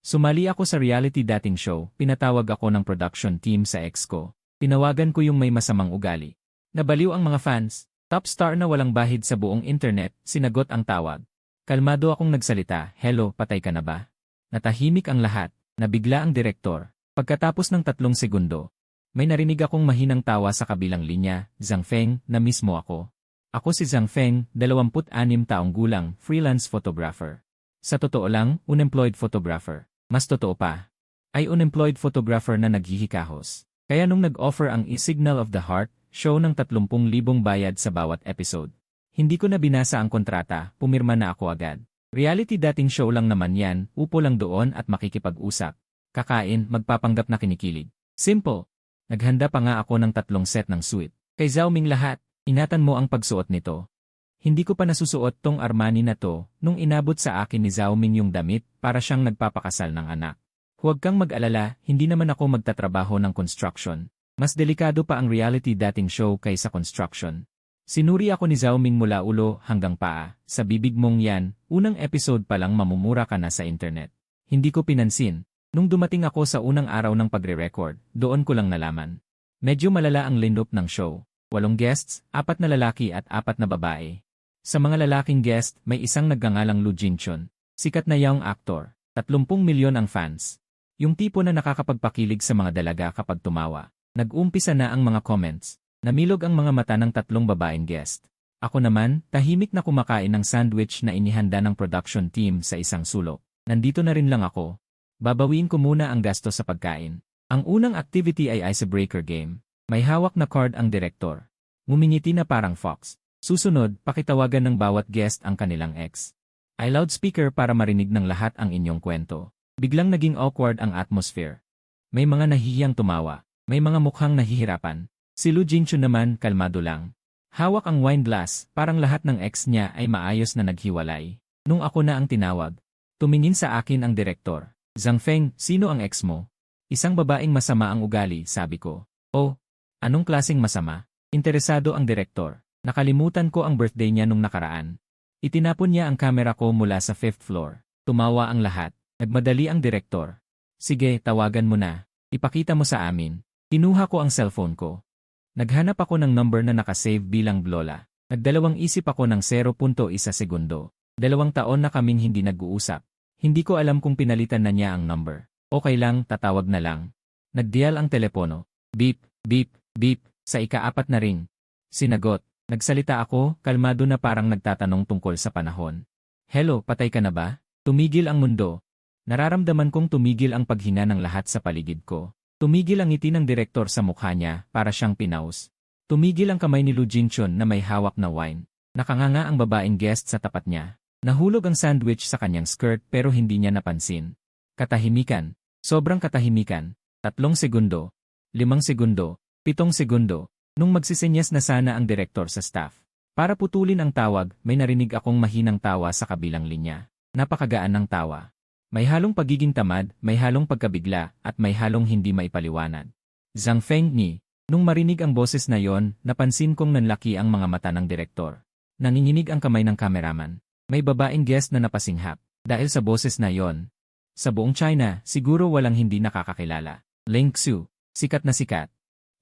Sumali ako sa reality dating show, pinatawag ako ng production team sa ex ko. Tinawagan ko yung may masamang ugali. Nabaliw ang mga fans. Top star na walang bahid sa buong internet, sinagot ang tawag. Kalmado akong nagsalita, hello, patay ka na ba? Natahimik ang lahat, nabigla ang direktor. Pagkatapos ng 3 segundo, may narinig akong mahinang tawa sa kabilang linya, Zhang Feng, na mismo ako. Ako si Zhang Feng, 26 taong gulang, freelance photographer. Sa totoo lang, unemployed photographer. Mas totoo pa, ay unemployed photographer na naghihikahos. Kaya nung nag-offer ang Signal of the Heart, show ng 30,000 bayad sa bawat episode. Hindi ko na binasa ang kontrata, pumirma na ako agad. Reality dating show lang naman yan, upo lang doon at makikipag-usap. Kakain, magpapanggap na kinikilig. Simple. Naghanda pa nga ako ng 3 set ng suit. Kay Zhao Ming lahat, ingatan mo ang pagsuot nito. Hindi ko pa nasusuot tong Armani na to, nung inabot sa akin ni Zhao Ming yung damit, para siyang nagpapakasal ng anak. Huwag kang mag-alala, hindi naman ako magtatrabaho ng construction. Mas delikado pa ang reality dating show kaysa construction. Sinuri ako ni Zhao Ming mula ulo hanggang paa, sa bibig mong yan, unang episode pa lang mamumura ka na sa internet. Hindi ko pinansin. Nung dumating ako sa unang araw ng pagre-record, doon ko lang nalaman. Medyo malala ang lineup ng show. 8 guests, 4 na lalaki at 4 na babae. Sa mga lalaking guest, may isang nagngangalang Lu Jinchun. Sikat na young actor. 30 milyon ang fans. Yung tipo na nakakapagpakilig sa mga dalaga kapag tumawa. Nag-umpisa na ang mga comments. Namilog ang mga mata ng 3 babaeng guest. Ako naman, tahimik na kumakain ng sandwich na inihanda ng production team sa isang sulok. Nandito na rin lang ako. Babawiin ko muna ang gasto sa pagkain. Ang unang activity ay icebreaker game. May hawak na card ang direktor. Ngumingiti na parang fox. Susunod, pakitawagan ng bawat guest ang kanilang ex. I loudspeaker para marinig ng lahat ang inyong kwento. Biglang naging awkward ang atmosphere. May mga nahihiyang tumawa. May mga mukhang nahihirapan. Si Lu Jinchun naman, kalmado lang. Hawak ang wine glass, parang lahat ng ex niya ay maayos na naghiwalay. Nung ako na ang tinawag, tumingin sa akin ang direktor. Zhang Feng, sino ang ex mo? Isang babaeng masama ang ugali, sabi ko. Oh, anong klaseng masama? Interesado ang direktor. Nakalimutan ko ang birthday niya nung nakaraan. Itinapon niya ang kamera ko mula sa 5th floor. Tumawa ang lahat. Nagmadali ang direktor. Sige, tawagan mo na. Ipakita mo sa amin. Kinuha ko ang cellphone ko. Naghanap ako ng number na nakasave bilang Lola. Nagdalawang isip ako ng 0.1 segundo. 2 taon na kaming hindi nag-uusap. Hindi ko alam kung pinalitan na niya ang number. Okay lang, tatawag na lang. Nagdial ang telepono. Beep, beep, beep, sa ika-4 na ring. Sinagot. Nagsalita ako, kalmado na parang nagtatanong tungkol sa panahon. Hello, patay ka na ba? Tumigil ang mundo. Nararamdaman kong tumigil ang paghina ng lahat sa paligid ko. Tumigil ang ngiti ng direktor sa mukha niya, para siyang pinaus. Tumigil ang kamay ni Lu Jinchun na may hawak na wine. Nakanganga ang babaeng guest sa tapat niya. Nahulog ang sandwich sa kanyang skirt pero hindi niya napansin. Katahimikan. Sobrang katahimikan. 3 segundo. 5 segundo. 7 segundo. Nung magsisenyas na sana ang direktor sa staff. Para putulin ang tawag, may narinig akong mahinang tawa sa kabilang linya. Napakagaan ng tawa. May halong pagiging tamad, may halong pagkabigla, at may halong hindi maipaliwanag. Zhang Feng ni. Nung marinig ang boses na yon, napansin kong nanlaki ang mga mata ng direktor. Nanginginig ang kamay ng kameraman. May babaeng guest na napasinghap. Dahil sa boses na yon. Sa buong China, siguro walang hindi nakakakilala. Ling Xu. Sikat na sikat.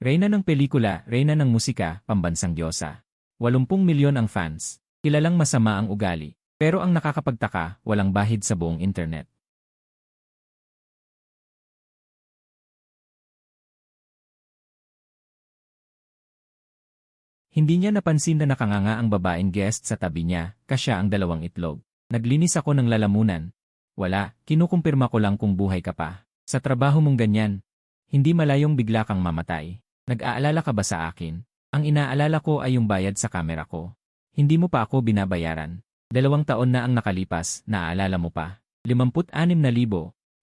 Reyna ng pelikula, reyna ng musika, pambansang diyosa. 80 milyon ang fans. Kilalang masama ang ugali. Pero ang nakakapagtaka, walang bahid sa buong internet. Hindi niya napansin na nakanganga ang babaeng guest sa tabi niya, kasya ang 2 itlog. Naglinis ako ng lalamunan. Wala, kinukumpirma ko lang kung buhay ka pa. Sa trabaho mong ganyan, hindi malayong bigla kang mamatay. Nag-aalala ka ba sa akin? Ang inaalala ko ay yung bayad sa kamera ko. Hindi mo pa ako binabayaran. 2 taon na ang nakalipas, naaalala mo pa. 56,000.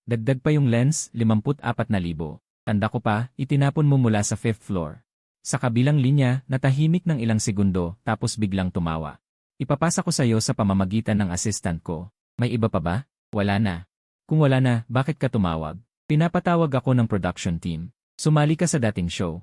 Dagdag pa yung lens, 54,000. Tanda ko pa, itinapon mo mula sa 5th floor. Sa kabilang linya, natahimik ng ilang segundo, tapos biglang tumawa. Ipapasa ko sa'yo sa pamamagitan ng assistant ko. May iba pa ba? Wala na. Kung wala na, bakit ka tumawag? Pinapatawag ako ng production team. Sumali ka sa dating show.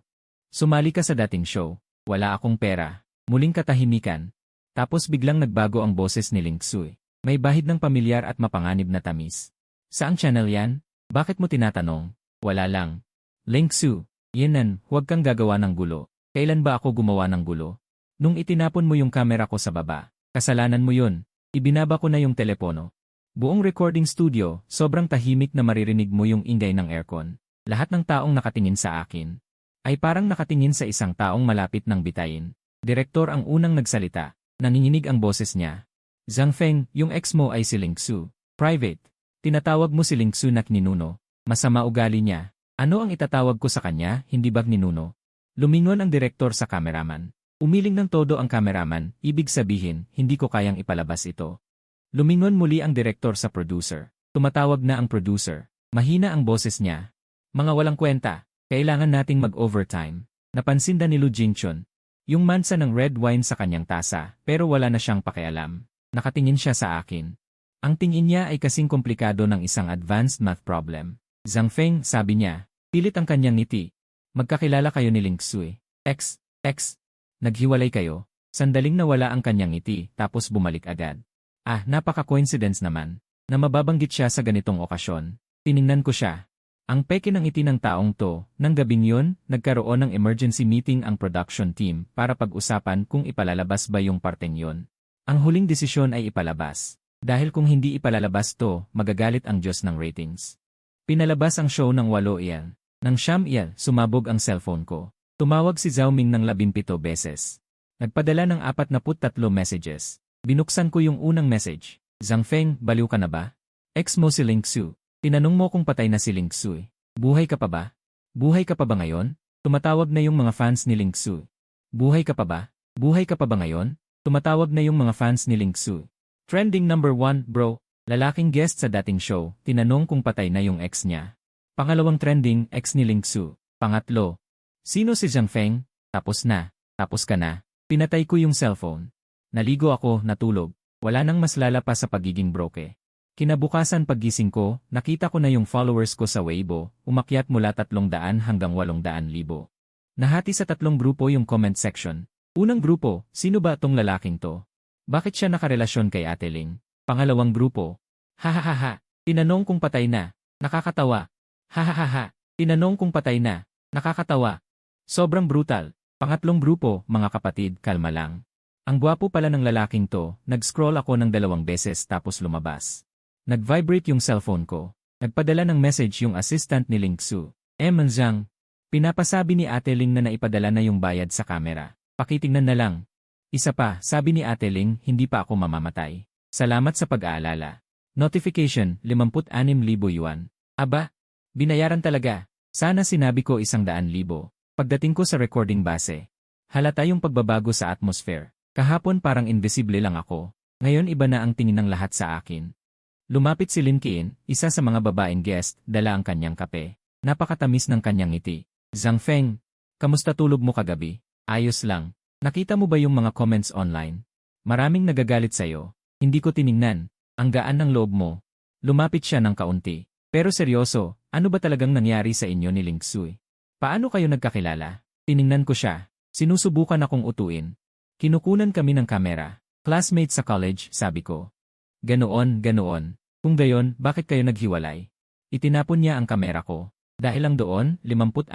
Sumali ka sa dating show. Wala akong pera. Muling katahimikan. Tapos biglang nagbago ang boses ni Ling Xu. May bahid ng pamilyar at mapanganib na tamis. Saang channel yan? Bakit mo tinatanong? Wala lang. Ling Su, Yenan, huwag kang gagawa ng gulo. Kailan ba ako gumawa ng gulo? Nung itinapon mo yung kamera ko sa baba, kasalanan mo yun. Ibinaba ko na yung telepono. Buong recording studio, sobrang tahimik na maririnig mo yung ingay ng aircon. Lahat ng taong nakatingin sa akin ay parang nakatingin sa isang taong malapit ng bitayin. Direktor ang unang nagsalita. Nanginginig ang boses niya. Zhang Feng, yung ex mo ay si Ling Su. Private. Tinatawag mo si Ling Su na ninuno. Masama ugali niya. Ano ang itatawag ko sa kanya, hindi ba ninuno? Lumingon ang direktor sa kameraman. Umiling ng todo ang kameraman, ibig sabihin, hindi ko kayang ipalabas ito. Lumingon muli ang direktor sa producer. Tumatawag na ang producer. Mahina ang boses niya. Mga walang kwenta, kailangan nating mag-overtime. Napansin ni Lu Jingchun. Yung mansa ng red wine sa kanyang tasa, pero wala na siyang pakialam. Nakatingin siya sa akin. Ang tingin niya ay kasing komplikado ng isang advanced math problem. Zhang Feng, sabi niya, pilit ang kanyang ngiti. Magkakilala kayo ni Ling Su. X. Naghiwalay kayo. Sandaling nawala ang kanyang ngiti, tapos bumalik agad. Napaka-coincidence naman, na mababanggit siya sa ganitong okasyon. Tiningnan ko siya. Ang peke ng ngiti ng taong to, nang gabing yun, nagkaroon ng emergency meeting ang production team para pag-usapan kung ipalalabas ba yung parteng yun. Ang huling desisyon ay ipalabas. Dahil kung hindi ipalalabas to, magagalit ang Diyos ng ratings. Pinalabas ang show ng 8 iyan. Nang 9 iyan, sumabog ang cellphone ko. Tumawag si Zhao Ming ng 17 beses. Nagpadala ng 43 messages. Binuksan ko yung unang message. Zhang Feng, baliw ka na ba? Ex mo si Ling Su. Tinanong mo kung patay na si Ling Su. Buhay ka pa ba? Buhay ka pa ba ngayon? Tumatawag na yung mga fans ni Ling Su. Buhay ka pa ba? Buhay ka pa ba ngayon? Tumatawag na yung mga fans ni Ling Su. Trending number 1, bro. Lalaking guest sa dating show, tinanong kung patay na yung ex niya. Pangalawang trending, ex ni Ling Su. Pangatlo, sino si Zhang Feng? Tapos na. Tapos ka na. Pinatay ko yung cellphone. Naligo ako, natulog. Wala nang mas lala pa sa pagiging broke. Kinabukasan paggising ko, nakita ko na yung followers ko sa Weibo, umakyat mula 300 hanggang 800,000. Nahati sa 3 grupo yung comment section. Unang grupo, sino ba tong lalaking to? Bakit siya nakarelasyon kay Ate Ling? Pangalawang grupo. Hahaha. Tinanong kung patay na. Nakakatawa. Hahaha. Tinanong kung patay na. Nakakatawa. Sobrang brutal. Pangatlong grupo, mga kapatid, kalma lang. Ang gwapo pala ng lalaking to, nag-scroll ako ng 2 beses tapos lumabas. Nag-vibrate yung cellphone ko. Nagpadala ng message yung assistant ni Ling Su. Zhang. Pinapasabi ni Ate Ling na naipadala na yung bayad sa kamera. Pakitingnan na lang. Isa pa, sabi ni Ate Ling, hindi pa ako mamamatay. Salamat sa pag-aalala. Notification, 56,000 yuan. Aba, binayaran talaga. Sana sinabi ko 100,000. Pagdating ko sa recording base, halata yung pagbabago sa atmosphere. Kahapon parang invisible lang ako. Ngayon iba na ang tingin ng lahat sa akin. Lumapit si Lin Qian, isa sa mga babaeng guest, dala ang kanyang kape. Napakatamis ng kanyang ngiti. Zhang Feng, kamusta tulog mo kagabi? Ayos lang. Nakita mo ba yung mga comments online? Maraming nagagalit sa'yo. Hindi ko tiningnan. Ang gaan ng loob mo. Lumapit siya ng kaunti. Pero seryoso, ano ba talagang nangyari sa inyo ni Ling Su? Paano kayo nagkakilala? Tiningnan ko siya. Sinusubukan akong utuin. Kinukunan kami ng kamera. Classmate sa college, sabi ko. Ganoon. Kung gayon, bakit kayo naghiwalay? Itinapon niya ang kamera ko. Dahil lang doon, 56,000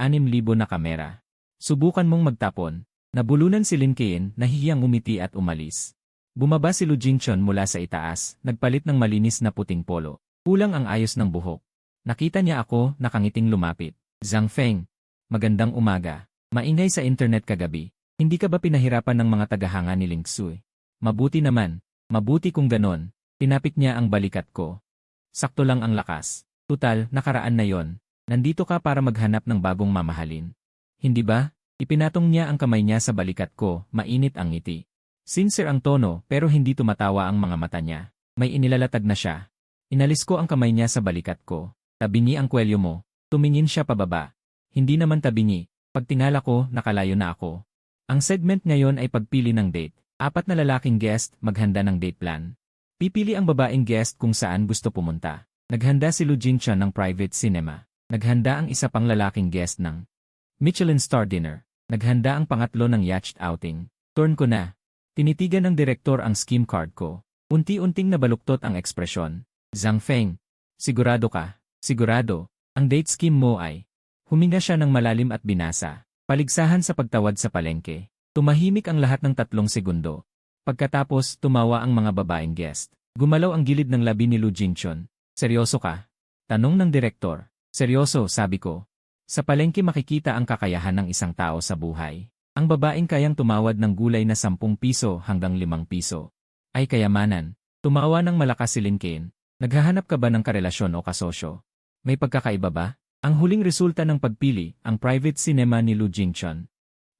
na kamera. Subukan mong magtapon. Nabulunan si Lin Qian, nahihiyang umiti at umalis. Bumaba si Lu Jingchun mula sa itaas, nagpalit ng malinis na puting polo. Kulang ang ayos ng buhok. Nakita niya ako, nakangiting lumapit. Zhang Feng, magandang umaga. Maingay sa internet kagabi. Hindi ka ba pinahirapan ng mga tagahanga ni Ling Su? Mabuti naman. Mabuti kung ganon. Tinapik niya ang balikat ko. Sakto lang ang lakas. Tutal, nakaraan na yon. Nandito ka para maghanap ng bagong mamahalin. Hindi ba? Ipinatong niya ang kamay niya sa balikat ko, mainit ang ngiti. Sincere ang tono pero hindi tumatawa ang mga mata niya. May inilalatag na siya. Inalis ko ang kamay niya sa balikat ko. Tabingi ang kwelyo mo. Tumingin siya pababa. Hindi naman tabingi. Pagtingala ko, nakalayo na ako. Ang segment ngayon ay pagpili ng date. 4 na lalaking guest, maghanda ng date plan. Pipili ang babaeng guest kung saan gusto pumunta. Naghanda si Lu Jingchun ng private cinema. Naghanda ang isa pang lalaking guest ng Michelin Star Dinner. Naghanda ang pangatlo ng yacht outing. Turn ko na. Tinitigan ng direktor ang scheme card ko. Unti-unting nabaluktot ang ekspresyon. Zhang Feng, Sigurado ka? Sigurado. Ang date scheme mo ay... Huminga siya ng malalim at binasa. Paligsahan sa pagtawad sa palengke. Tumahimik ang lahat ng 3 segundo. Pagkatapos, tumawa ang mga babaeng guest. Gumalaw ang gilid ng labi ni Lu Jingchun. Seryoso ka? Tanong ng direktor. Seryoso, sabi ko. Sa palengke makikita ang kakayahan ng isang tao sa buhay. Ang babaeng kayang tumawad ng gulay na 10 piso hanggang 5 piso. Ay kayamanan. Tumawa ng malakas si Lin Kane. Naghahanap ka ba ng karelasyon o kasosyo? May pagkakaiba ba? Ang huling resulta ng pagpili, ang private cinema ni Lu Jingchun.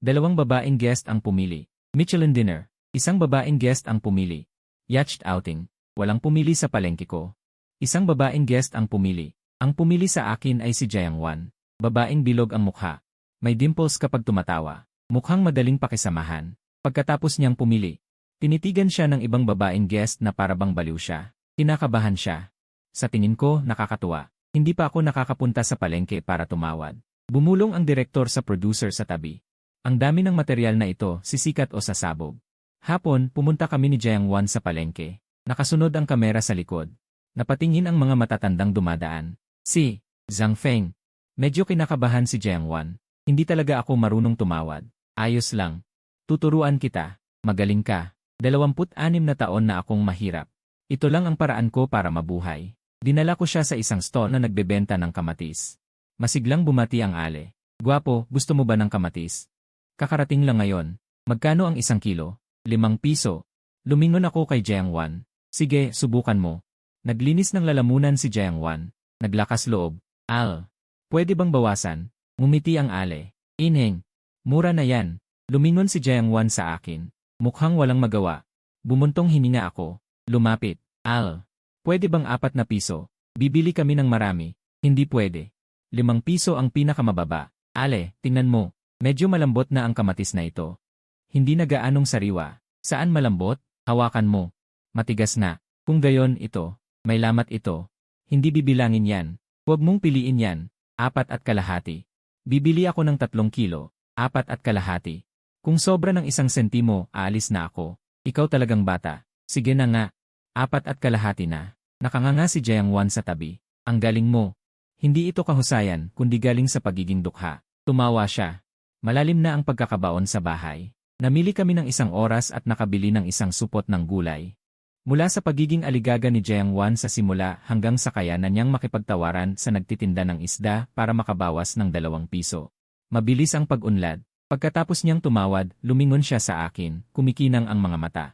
2 babaeng guest ang pumili. Michelin dinner. 1 babaeng guest ang pumili. Yacht outing. Walang pumili sa palengke ko. 1 babaeng guest ang pumili. Ang pumili sa akin ay si Jiang Wan. Babaeng bilog ang mukha. May dimples kapag tumatawa. Mukhang madaling pakisamahan. Pagkatapos niyang pumili, tinitigan siya ng ibang babaeng guest na parabang baliw siya. Kinakabahan siya. Sa tingin ko, nakakatuwa. Hindi pa ako nakakapunta sa palengke para tumawad. Bumulong ang direktor sa producer sa tabi. Ang dami ng material na ito, sisikat o sasabog. Hapon, pumunta kami ni Jiang Wan sa palengke. Nakasunod ang kamera sa likod. Napatingin ang mga matatandang dumadaan. Si Zhang Feng. Medyo kinakabahan si Jiang Wan. Hindi talaga ako marunong tumawad. Ayos lang. Tuturuan kita. Magaling ka. 26 na taon na akong mahirap. Ito lang ang paraan ko para mabuhay. Dinala ko siya sa isang stall na nagbebenta ng kamatis. Masiglang bumati ang ale. Gwapo, gusto mo ba ng kamatis? Kakarating lang ngayon. Magkano ang 1 kilo? 5 piso. Lumingon ako kay Jiang Wan. Sige, subukan mo. Naglinis ng lalamunan si Jiang Wan. Naglakas loob. Al. Pwede bang bawasan? Ngumiti ang ale. Ineng. Mura na yan. Lumingon si Jiang Wan sa akin. Mukhang walang magawa. Bumuntong hininga ako. Lumapit. Al. Pwede bang 4 na piso? Bibili kami ng marami. Hindi pwede. 5 piso ang pinakamababa. Ale, tingnan mo. Medyo malambot na ang kamatis na ito. Hindi na gaanong sariwa. Saan malambot? Hawakan mo. Matigas na. Kung gayon ito, may lamat ito. Hindi bibilangin yan. Huwag mong piliin yan. 4.5. Bibili ako ng 3 kilo. 4.5. Kung sobra ng 1 sentimo, aalis na ako. Ikaw talagang bata. Sige na nga. 4.5 na. Nakanganga si Jiang Wan sa tabi. Ang galing mo. Hindi ito kahusayan, kundi galing sa pagiging dukha. Tumawa siya. Malalim na ang pagkakabaon sa bahay. Namili kami ng 1 oras at nakabili ng 1 supot ng gulay. Mula sa pagiging aligaga ni Jiang Wan sa simula hanggang sa kayanan niyang makipagtawaran sa nagtitinda ng isda para makabawas ng 2 piso. Mabilis ang pag-unlad. Pagkatapos niyang tumawad, lumingon siya sa akin, kumikinang ang mga mata.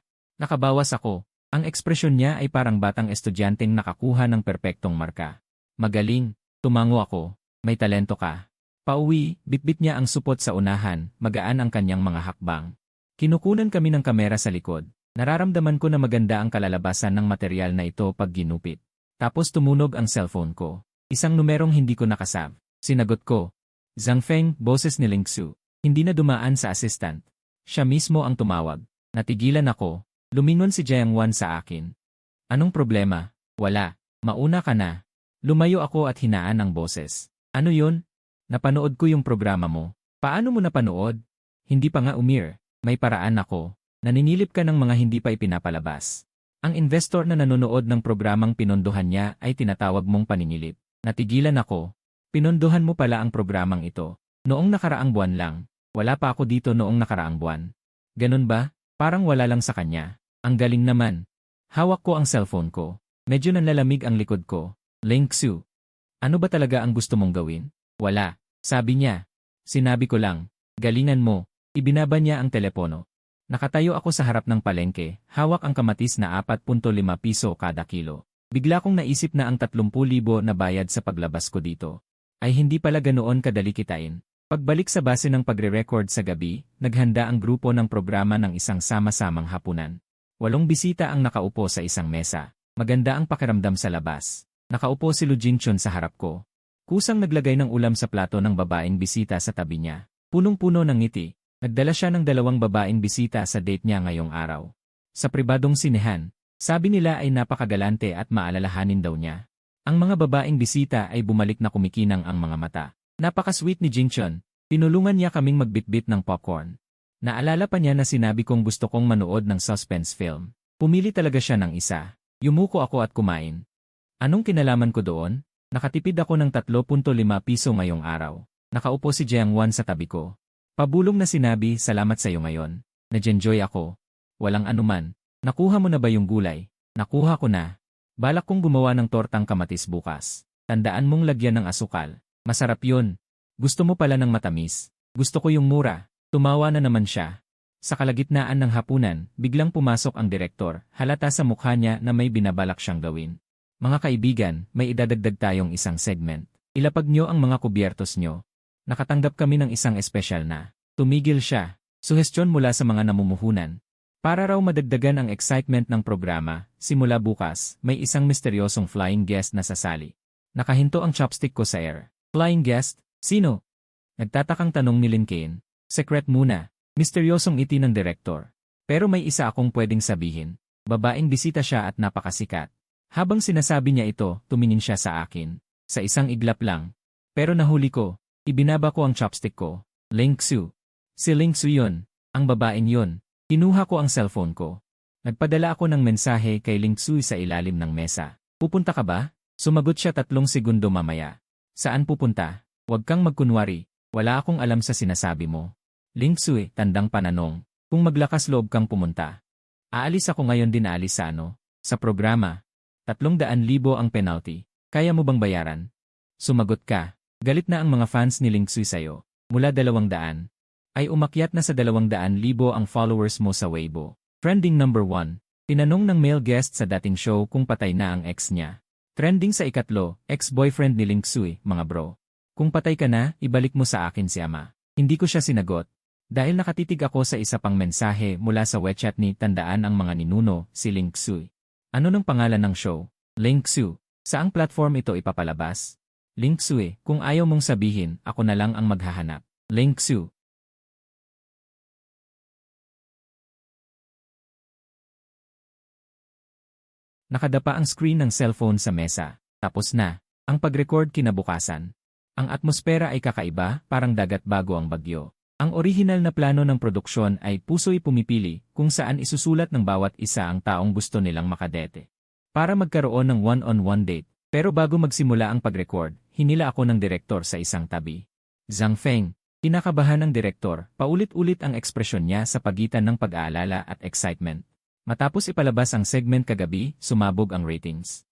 Nakabawas ako. Ang ekspresyon niya ay parang batang estudyanteng nakakuha ng perpektong marka. Magaling, tumango ako, may talento ka. Pauwi, bitbit niya ang supot sa unahan, magaan ang kanyang mga hakbang. Kinukunan kami ng kamera sa likod. Nararamdaman ko na maganda ang kalalabasan ng material na ito pag ginupit. Tapos tumunog ang cellphone ko. Isang numerong hindi ko nakasave. Sinagot ko. Zhang Feng, boses ni Ling Xu. Hindi na dumaan sa assistant. Siya mismo ang tumawag. Natigilan ako. Lumingon si Jiang Wan sa akin. Anong problema? Wala. Mauna ka na. Lumayo ako at hinaan ang boses. Ano yun? Napanood ko yung programa mo. Paano mo napanood? Hindi pa nga umir. May paraan ako. Naninilip ka ng mga hindi pa ipinapalabas. Ang investor na nanonood ng programang pinondohan niya ay tinatawag mong paninilip. Natigilan ako. Pinondohan mo pala ang programang ito. Noong nakaraang buwan lang. Wala pa ako dito noong nakaraang buwan. Ganun ba? Parang wala lang sa kanya. Ang galing naman. Hawak ko ang cellphone ko. Medyo nanlalamig ang likod ko. Ling Xu. Ano ba talaga ang gusto mong gawin? Wala. Sabi niya. Sinabi ko lang. Galingan mo. Ibinaba niya ang telepono. Nakatayo ako sa harap ng palengke. Hawak ang kamatis na 4.5 piso kada kilo. Bigla kong naisip na ang 30,000 na bayad sa paglabas ko dito ay hindi pala ganoon kadali kitain. Pagbalik sa base ng pagre-record sa gabi, naghanda ang grupo ng programa ng isang sama-samang hapunan. 8 bisita ang nakaupo sa isang mesa. Maganda ang pakiramdam sa labas. Nakaupo si Lu Jingchun sa harap ko. Kusang naglagay ng ulam sa plato ng babaeng bisita sa tabi niya. Punong-puno ng ngiti. Nagdala siya ng 2 babaeng bisita sa date niya ngayong araw. Sa pribadong sinehan, sabi nila ay napakagalante at maalalahanin daw niya. Ang mga babaeng bisita ay bumalik na kumikinang ang mga mata. Napaka-sweet ni Jingchun. Tinulungan niya kaming magbitbit ng popcorn. Naalala pa niya na sinabi kong gusto kong manood ng suspense film. Pumili talaga siya ng isa. Yumuko ako at kumain. Anong kinalaman ko doon? Nakatipid ako ng 3.5 piso ngayong araw. Nakaupo si Jiang Wan sa tabi ko. Pabulong na sinabi, salamat sa iyo ngayon. Nag-enjoy ako. Walang anuman. Nakuha mo na ba yung gulay? Nakuha ko na. Balak kong gumawa ng tortang kamatis bukas. Tandaan mong lagyan ng asukal. Masarap yun. Gusto mo pala ng matamis. Gusto ko yung mura. Tumawa na naman siya. Sa kalagitnaan ng hapunan, biglang pumasok ang direktor. Halata sa mukha niya na may binabalak siyang gawin. Mga kaibigan, may idadagdag tayong isang segment. Ilapag nyo ang mga kubyertos nyo. Nakatanggap kami ng isang espesyal na. Tumigil siya. Suhestyon mula sa mga namumuhunan. Para raw madagdagan ang excitement ng programa, simula bukas, may isang misteryosong flying guest na sasali. Nakahinto ang chopstick ko sa air. Flying guest? Sino? Nagtatakang tanong ni Lin Kane. Secret muna. Misteryosong iti ng direktor. Pero may isa akong pwedeng sabihin. Babaeng bisita siya at napakasikat. Habang sinasabi niya ito, tumingin siya sa akin. Sa isang iglap lang. Pero nahuli ko. Ibinaba ko ang chopstick ko. Ling Xu. Si Ling Xu yun. Ang babaeng yun. Kinuha ko ang cellphone ko. Nagpadala ako ng mensahe kay Ling Xu sa ilalim ng mesa. Pupunta ka ba? Sumagot siya 3 segundo mamaya. Saan pupunta? Huwag kang magkunwari. Wala akong alam sa sinasabi mo. Ling Xu, tandang pananong. Kung maglakas loob kang pumunta. Aalis ako ngayon din aalis sa sa programa. 300,000 ang penalty. Kaya mo bang bayaran? Sumagot ka. Galit na ang mga fans ni Ling Xu sa'yo. Mula 200, ay umakyat na sa 200,000 ang followers mo sa Weibo. Trending number 1. Tinanong ng male guest sa dating show kung patay na ang ex niya. Trending sa ikatlo, ex-boyfriend ni Ling Xu, mga bro. Kung patay ka na, ibalik mo sa akin si ama. Hindi ko siya sinagot. Dahil nakatitig ako sa isa pang mensahe mula sa WeChat ni Tandaan ang mga ninuno, si Ling Xu. Ano ng pangalan ng show? Ling Xu. Saang platform ito ipapalabas? Ling Xu, kung ayaw mong sabihin, ako na lang ang maghahanap. Ling Xu. Nakadapa ang screen ng cellphone sa mesa. Tapos na. Ang pag-record kinabukasan. Ang atmosfera ay kakaiba, parang dagat bago ang bagyo. Ang orihinal na plano ng produksyon ay puso'y pumipili kung saan isusulat ng bawat isa ang taong gusto nilang makadete. Para magkaroon ng one-on-one date. Pero bago magsimula ang pag-record, hinila ako ng direktor sa isang tabi. Zhang Feng. Kinakabahan ng direktor, paulit-ulit ang ekspresyon niya sa pagitan ng pag-aalala at excitement. Matapos ipalabas ang segment kagabi, sumabog ang ratings.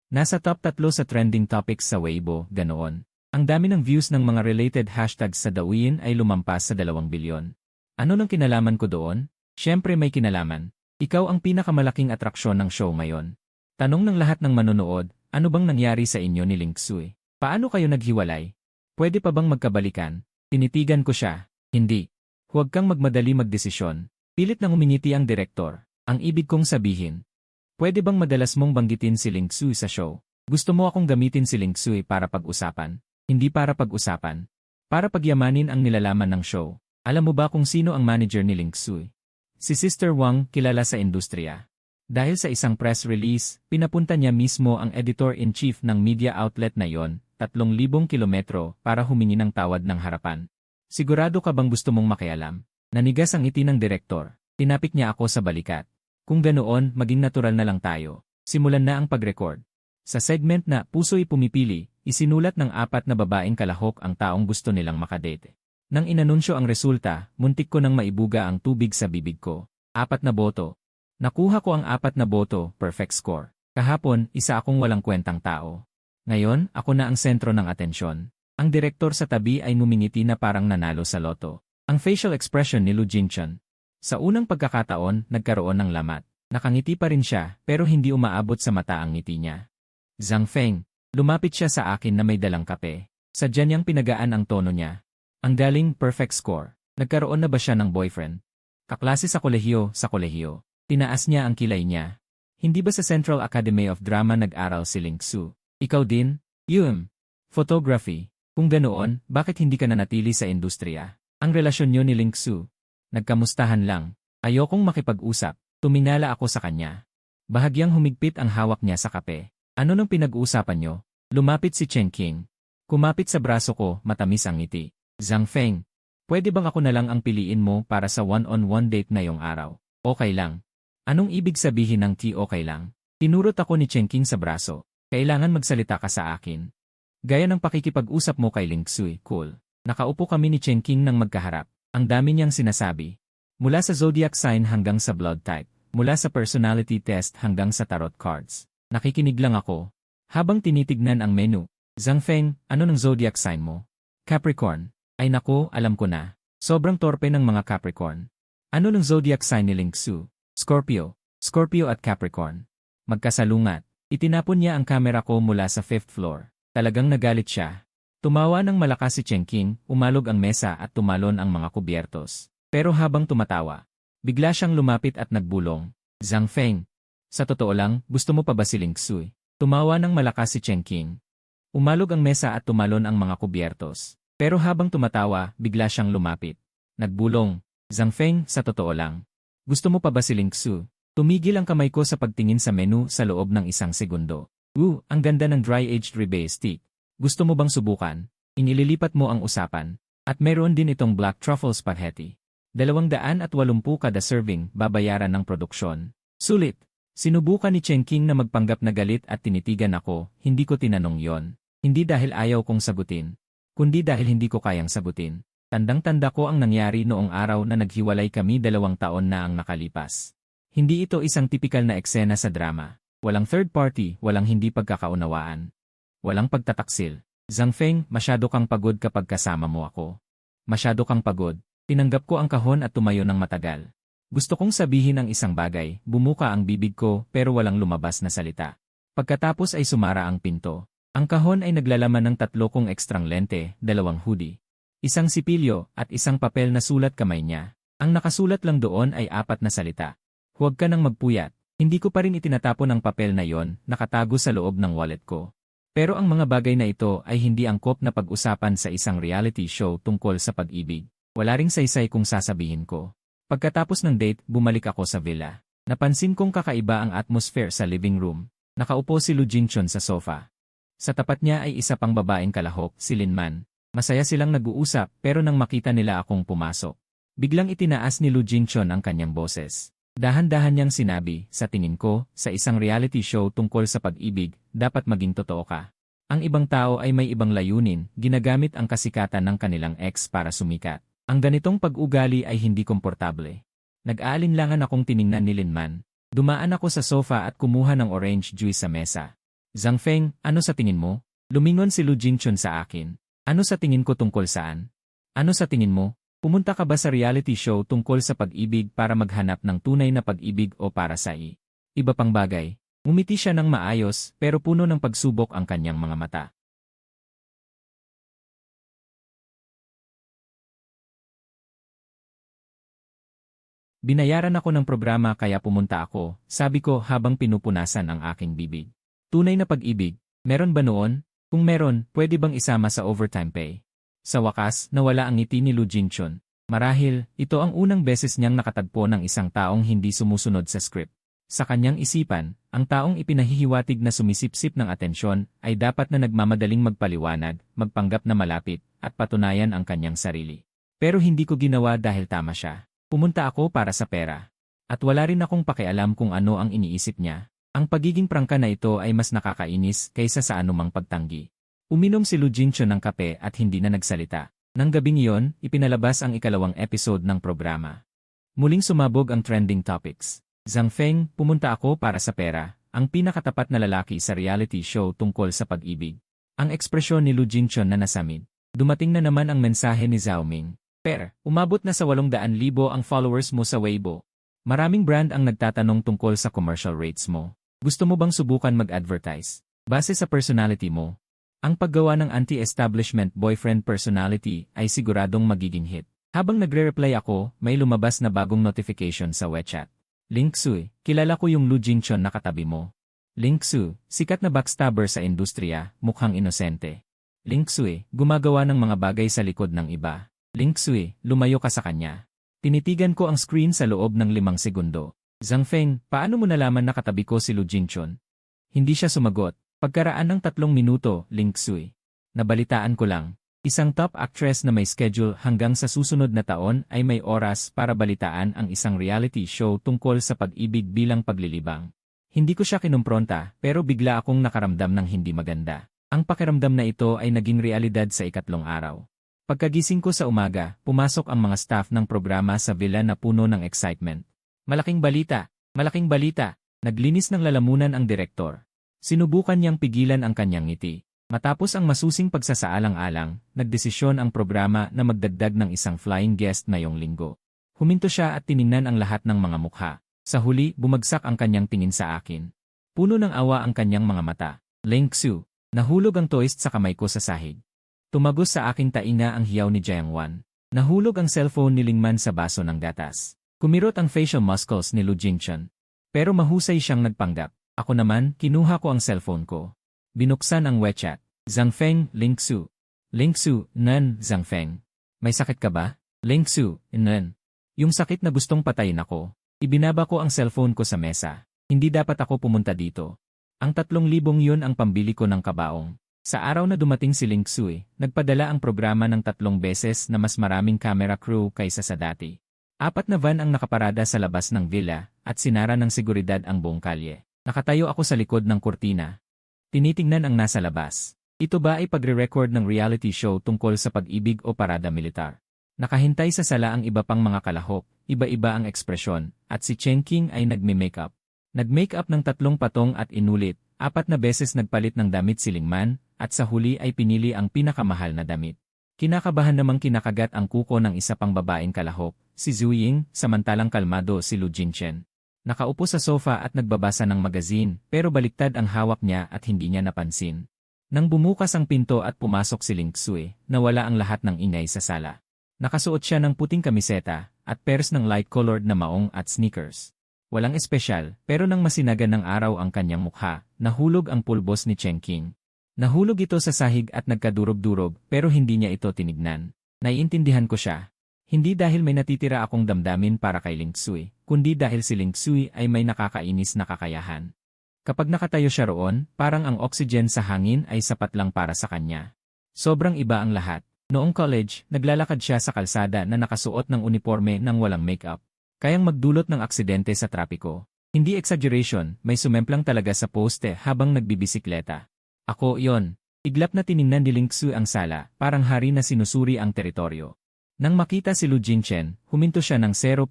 Nasa top 3 sa trending topics sa Weibo, ganoon. Ang dami ng views ng mga related hashtags sa Douyin ay lumampas sa 2 bilyon. Ano nang kinalaman ko doon? Siyempre may kinalaman. Ikaw ang pinakamalaking atraksyon ng show ngayon. Tanong ng lahat ng manonood, ano bang nangyari sa inyo ni Ling Xu? Paano kayo naghiwalay? Pwede pa bang magkabalikan? Tinitigan ko siya. Hindi. Huwag kang magmadali magdesisyon. Pilit nang umingiti ang direktor. Ang ibig kong sabihin. Pwede bang madalas mong banggitin si Ling Xu sa show? Gusto mo akong gamitin si Ling Xu para pag-usapan? Hindi para pag-usapan. Para pagyamanin ang nilalaman ng show. Alam mo ba kung sino ang manager ni Ling Xu? Si Sister Wang, kilala sa industriya. Dahil sa isang press release, pinapunta niya mismo ang editor-in-chief ng media outlet na yon, 3,000 kilometro, para humingi ng tawad ng harapan. Sigurado ka bang gusto mong makialam? Nanigas ang ngiti ng direktor. Tinapik niya ako sa balikat. Kung ganoon, maging natural na lang tayo. Simulan na ang pag-record. Sa segment na Puso'y Pumipili, isinulat ng 4 na babaeng kalahok ang taong gusto nilang makadate. Nang inanunsyo ang resulta, muntik ko nang maibuga ang tubig sa bibig ko. 4 na boto. Nakuha ko ang 4 na boto, perfect score. Kahapon, isa akong walang kwentang tao. Ngayon, ako na ang sentro ng atensyon. Ang direktor sa tabi ay ngumingiti na parang nanalo sa loto. Ang facial expression ni Lu Jinchun. Sa unang pagkakataon, nagkaroon ng lamat. Nakangiti pa rin siya, pero hindi umaabot sa mata ang ngiti niya. Zhang Feng. Lumapit siya sa akin na may dalang kape. Sadya niyang pinagaan ang tono niya. Ang galing, perfect score. Nagkaroon na ba siya ng boyfriend? Kaklase sa kolehiyo, Tinaas niya ang kilay niya. Hindi ba sa Central Academy of Drama nag-aral si Ling Xu? Ikaw din? Photography. Kung ganoon, bakit hindi ka nanatili sa industriya? Ang relasyon niyo ni Ling Xu. Nagkamustahan lang. Ayokong makipag-usap. Tuminala ako sa kanya. Bahagyang humigpit ang hawak niya sa kape. Ano nang pinag-uusapan niyo? Lumapit si Chen Qing. Kumapit sa braso ko, matamis ang ngiti. Zhang Feng. Pwede bang ako na lang ang piliin mo para sa one-on-one date ngayong araw? Okay lang. Anong ibig sabihin ng okay lang? Tinurot ako ni Chengqing sa braso. Kailangan magsalita ka sa akin. Gaya ng pakikipag-usap mo kay Ling Xui, cool. Nakaupo kami ni Chengqing nang magkaharap. Ang dami niyang sinasabi. Mula sa zodiac sign hanggang sa blood type. Mula sa personality test hanggang sa tarot cards. Nakikinig lang ako. Habang tinitignan ang menu. Zhang Feng, ano ng zodiac sign mo? Capricorn. Ay nako, alam ko na. Sobrang torpe ng mga Capricorn. Ano ng zodiac sign ni Ling Xu? Scorpio. Scorpio at Capricorn. Magkasalungat. Itinapon niya ang kamera ko mula sa 5th floor. Talagang nagalit siya. Tumawa ng malakas si Chengqing, umalog ang mesa at tumalon ang mga kubyertos. Pero habang tumatawa, bigla siyang lumapit at nagbulong. Zhang Feng. Sa totoo lang, gusto mo pa ba si Ling Xu? Tumawa ng malakas si Chengqing. Umalog ang mesa at tumalon ang mga kubyertos. Pero habang tumatawa, bigla siyang lumapit. Nagbulong. Zhang Feng, sa totoo lang. Gusto mo pa ba si Ling Xu? Tumigil ang kamay ko sa pagtingin sa menu sa loob ng 1 segundo. Ang ganda ng dry-aged ribeye steak. Gusto mo bang subukan? Inililipat mo ang usapan. At meron din itong black truffle spaghetti. 280 kada serving, babayaran ng produksyon. Sulit. Sinubukan ni Chengqing na magpanggap na galit at tinitigan ako, hindi ko tinanong yon. Hindi dahil ayaw kong sagutin. Kundi dahil hindi ko kayang sagutin. Tandang-tanda ko ang nangyari noong araw na naghiwalay kami 2 taon na ang nakalipas. Hindi ito isang tipikal na eksena sa drama. Walang third party, walang hindi pagkakaunawaan. Walang pagtataksil. Zhang Feng, masyado kang pagod kapag kasama mo ako. Masyado kang pagod. Tinanggap ko ang kahon at tumayo ng matagal. Gusto kong sabihin ang isang bagay, bumuka ang bibig ko pero walang lumabas na salita. Pagkatapos ay sumara ang pinto. Ang kahon ay naglalaman ng 3 kong ekstrang lente, 2 hoodie, 1 sipilyo at 1 papel na sulat kamay niya. Ang nakasulat lang doon ay 4 na salita. Huwag ka nang magpuyat. Hindi ko pa rin itinatapon ang papel na yon, nakatago sa loob ng wallet ko. Pero ang mga bagay na ito ay hindi angkop na pag-usapan sa isang reality show tungkol sa pag-ibig. Wala ring saysay kung sasabihin ko. Pagkatapos ng date, bumalik ako sa villa. Napansin kong kakaiba ang atmosphere sa living room. Nakaupo si Lu Jingchun sa sofa. Sa tapat niya ay isa pang babaeng kalahok, si Lin Man. Masaya silang nag-uusap pero nang makita nila akong pumasok, biglang itinaas ni Lu Jingchun ang kanyang boses. Dahan-dahan niyang sinabi, sa tingin ko, sa isang reality show tungkol sa pag-ibig, dapat maging totoo ka. Ang ibang tao ay may ibang layunin, ginagamit ang kasikatan ng kanilang ex para sumikat. Ang ganitong pag-ugali ay hindi komportable. Nag-aalinlangan akong tiningnan ni Lin Man. Dumaan ako sa sofa at kumuha ng orange juice sa mesa. Zhang Feng, ano sa tingin mo? Lumingon si Lu Jingchun sa akin. Ano sa tingin ko tungkol saan? Ano sa tingin mo? Pumunta ka ba sa reality show tungkol sa pag-ibig para maghanap ng tunay na pag-ibig o para sa iba pang bagay? Ngumiti siya ng maayos pero puno ng pagsubok ang kanyang mga mata. Binayaran ako ng programa kaya pumunta ako, sabi ko habang pinupunasan ang aking bibig. Tunay na pag-ibig, meron ba noon? Kung meron, pwede bang isama sa overtime pay? Sa wakas, nawala ang ngiti ni Lu Jingchun. Marahil, ito ang unang beses niyang nakatagpo ng isang taong hindi sumusunod sa script. Sa kanyang isipan, ang taong ipinahihiwatig na sumisipsip ng atensyon ay dapat na nagmamadaling magpaliwanag, magpanggap na malapit, at patunayan ang kanyang sarili. Pero hindi ko ginawa dahil tama siya. Pumunta ako para sa pera. At wala rin akong pakialam kung ano ang iniisip niya. Ang pagiging prangka na ito ay mas nakakainis kaysa sa anumang pagtanggi. Uminom si Lu Jingchun ng kape at hindi na nagsalita. Nang gabing iyon, ipinalabas ang 2nd episode ng programa. Muling sumabog ang trending topics. Zhang Feng, pumunta ako para sa pera, ang pinakatapat na lalaki sa reality show tungkol sa pag-ibig. Ang ekspresyon ni Lu Jingchun na nasamid. Dumating na naman ang mensahe ni Zhao Ming. Umabot na sa 800,000 ang followers mo sa Weibo. Maraming brand ang nagtatanong tungkol sa commercial rates mo. Gusto mo bang subukan mag-advertise? Base sa personality mo, ang paggawa ng anti-establishment boyfriend personality ay siguradong magiging hit. Habang nagre-reply ako, may lumabas na bagong notification sa WeChat. Ling Xu, kilala ko yung Lu Jingchun na katabi mo. Ling Xu, sikat na backstabber sa industriya, mukhang inosente. Ling Xu, gumagawa ng mga bagay sa likod ng iba. Ling Xu, lumayo ka sa kanya. Tinitigan ko ang screen sa loob ng 5 segundo. Zhang Feng, paano mo nalaman na katabi ko si Lu Jingchun? Hindi siya sumagot. Pagkaraan ng 3 minuto, Ling Xu. Nabalitaan ko lang. Isang top actress na may schedule hanggang sa susunod na taon ay may oras para balitaan ang isang reality show tungkol sa pag-ibig bilang paglilibang. Hindi ko siya kinumpronta, pero bigla akong nakaramdam ng hindi maganda. Ang pakiramdam na ito ay naging realidad sa ikatlong araw. Pagkagising ko sa umaga, pumasok ang mga staff ng programa sa villa na puno ng excitement. Malaking balita! Malaking balita! Naglinis ng lalamunan ang direktor. Sinubukan niyang pigilan ang kanyang ngiti. Matapos ang masusing pagsasaalang-alang, nagdesisyon ang programa na magdagdag ng isang flying guest ngayong linggo. Huminto siya at tiningnan ang lahat ng mga mukha. Sa huli, bumagsak ang kanyang tingin sa akin. Puno ng awa ang kanyang mga mata. Ling Xu. Nahulog ang toast sa kamay ko sa sahig. Tumagos sa aking tainga ang hiyaw ni Jiangwan. Nahulog ang cellphone ni Lingman sa baso ng gatas. Kumirot ang facial muscles ni Lu Jingchen. Pero mahusay siyang nagpanggap. Ako naman, kinuha ko ang cellphone ko. Binuksan ang WeChat. Zhang Feng, Ling Xu. Ling Xu, Nan, Zhang Feng. May sakit ka ba? Ling Xu, Nan. Yung sakit na gustong patayin ako. Ibinaba ko ang cellphone ko sa mesa. Hindi dapat ako pumunta dito. Ang 3,000 yun ang pambili ko ng kabaong. Sa araw na dumating si Ling Xu, nagpadala ang programa ng 3 beses na mas maraming camera crew kaysa sa dati. 4 na van ang nakaparada sa labas ng villa at sinara ng seguridad ang buong kalye. Nakatayo ako sa likod ng kurtina. Tinitingnan ang nasa labas. Ito ba ay pagre-record ng reality show tungkol sa pag-ibig o parada militar? Nakahintay sa sala ang iba pang mga kalahok, iba-iba ang ekspresyon, at si Chen Qing ay nagme-makeup. Nag-makeup ng 3 patong at inulit, 4 na beses nagpalit ng damit si Lingman, at sa huli ay pinili ang pinakamahal na damit. Kinakabahan namang kinakagat ang kuko ng isa pang babaeng kalahok, si Zhu Ying, samantalang kalmado si Lu Jingchen. Nakaupo sa sofa at nagbabasa ng magazine, pero baliktad ang hawak niya at hindi niya napansin. Nang bumukas ang pinto at pumasok si Ling Xu, nawala ang lahat ng ingay sa sala. Nakasuot siya ng puting kamiseta at pairs ng light-colored na maong at sneakers. Walang espesyal, pero nang masinagan ng araw ang kanyang mukha, nahulog ang pulbos ni Chen Qing. Nahulog ito sa sahig at nagkadurog-durog, pero hindi niya ito tinignan. Naiintindihan ko siya. Hindi dahil may natitira akong damdamin para kay Ling Xu, kundi dahil si Ling Xu ay may nakakainis na kakayahan. Kapag nakatayo siya roon, parang ang oxygen sa hangin ay sapat lang para sa kanya. Sobrang iba ang lahat. Noong college, naglalakad siya sa kalsada na nakasuot ng uniforme ng walang makeup. Kayang magdulot ng aksidente sa trapiko. Hindi exaggeration, may sumemplang talaga sa poste habang nagbibisikleta. Ako yon. Iglap na tiningnan ni Ling Xu ang sala, parang hari na sinusuri ang teritoryo. Nang makita si Lu Jingchen, huminto siya ng 0.3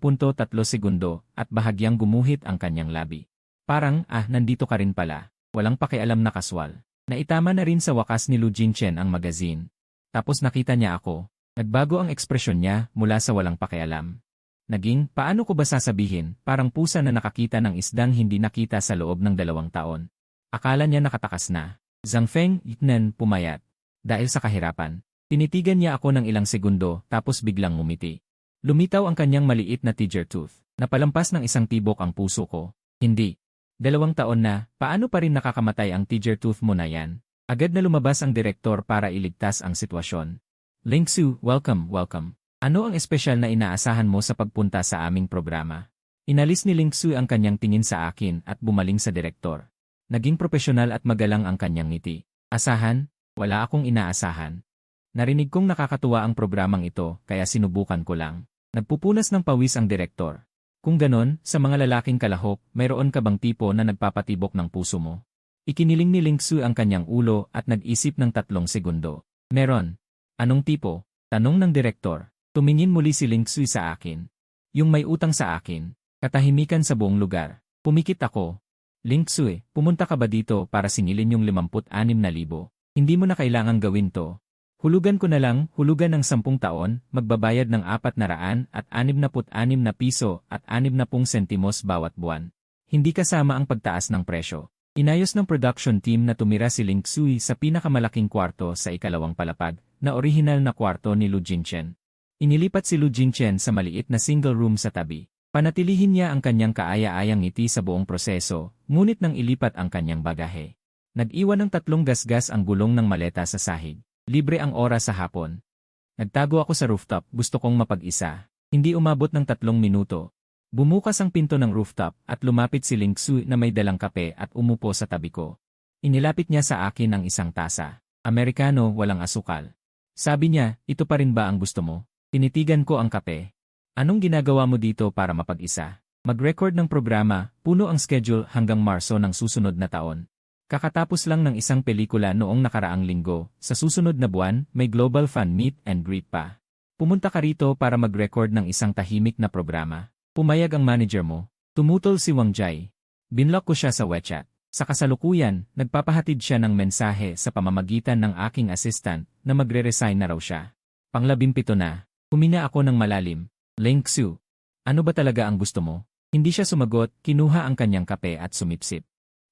segundo at bahagyang gumuhit ang kanyang labi. Parang, nandito ka rin pala. Walang pakialam na kaswal. Naitama na rin sa wakas ni Lu Jingchen ang magazine. Tapos nakita niya ako. Nagbago ang ekspresyon niya mula sa walang pakialam. Naging, paano ko ba sasabihin, parang pusa na nakakita ng isdang hindi nakita sa loob ng 2 taon. Akala niya nakatakas na. Zhang Feng, Nan, pumayat. Dahil sa kahirapan. Tinitigan niya ako ng ilang segundo tapos biglang ngumiti. Lumitaw ang kanyang maliit na teacher tooth. Napalampas ng isang tibok ang puso ko. Hindi. 2 taon na, paano pa rin nakakamatay ang teacher tooth mo na yan? Agad na lumabas ang direktor para iligtas ang sitwasyon. Ling Xu, welcome, welcome. Ano ang espesyal na inaasahan mo sa pagpunta sa aming programa? Inalis ni Ling Xu ang kanyang tingin sa akin at bumaling sa direktor. Naging propesyonal at magalang ang kanyang ngiti. Asahan? Wala akong inaasahan. Narinig kong nakakatuwa ang programang ito, kaya sinubukan ko lang. Nagpupunas ng pawis ang direktor. Kung ganon, sa mga lalaking kalahok, mayroon ka bang tipo na nagpapatibok ng puso mo? Ikiniling ni Ling Xu ang kanyang ulo at nag-isip ng 3 segundo. Meron. Anong tipo? Tanong ng direktor. Tumingin muli si Ling Xu sa akin. Yung may utang sa akin. Katahimikan sa buong lugar. Pumikit ako. Ling Xu, pumunta ka ba dito para singilin yung 56,000? Hindi mo na kailangang gawin to. Hulugan ko na lang, hulugan ng 10 taon, magbabayad ng 466 na piso at 60 sentimos bawat buwan. Hindi kasama ang pagtaas ng presyo. Inayos ng production team na tumira si Ling Xu sa pinakamalaking kwarto sa ikalawang palapag, na orihinal na kwarto ni Lu Jingchen. Inilipat si Lu Jingchen sa maliit na single room sa tabi. Panatilihin niya ang kanyang kaaya-ayang ngiti sa buong proseso, ngunit nang ilipat ang kanyang bagahe. Nag-iwan ng 3 gasgas ang gulong ng maleta sa sahig. Libre ang oras sa hapon. Nagtago ako sa rooftop, gusto kong mapag-isa. Hindi umabot ng 3 minuto. Bumukas ang pinto ng rooftop at lumapit si Ling Xu na may dalang kape at umupo sa tabi ko. Inilapit niya sa akin ang isang tasa. Amerikano, walang asukal. Sabi niya, ito pa rin ba ang gusto mo? Tinitigan ko ang kape. Anong ginagawa mo dito para mapag-isa? Mag-record ng programa, puno ang schedule hanggang Marso ng susunod na taon. Kakatapos lang ng isang pelikula noong nakaraang linggo, sa susunod na buwan, may global fan meet and greet pa. Pumunta ka rito para mag-record ng isang tahimik na programa. Pumayag ang manager mo. Tumutol si Wang Jai. Binlock ko siya sa WeChat. Sa kasalukuyan, nagpapahatid siya ng mensahe sa pamamagitan ng aking assistant na magre-resign na raw siya. Pang-17 na. Humina ako ng malalim. Ling Xu, ano ba talaga ang gusto mo? Hindi siya sumagot, kinuha ang kanyang kape at sumipsip.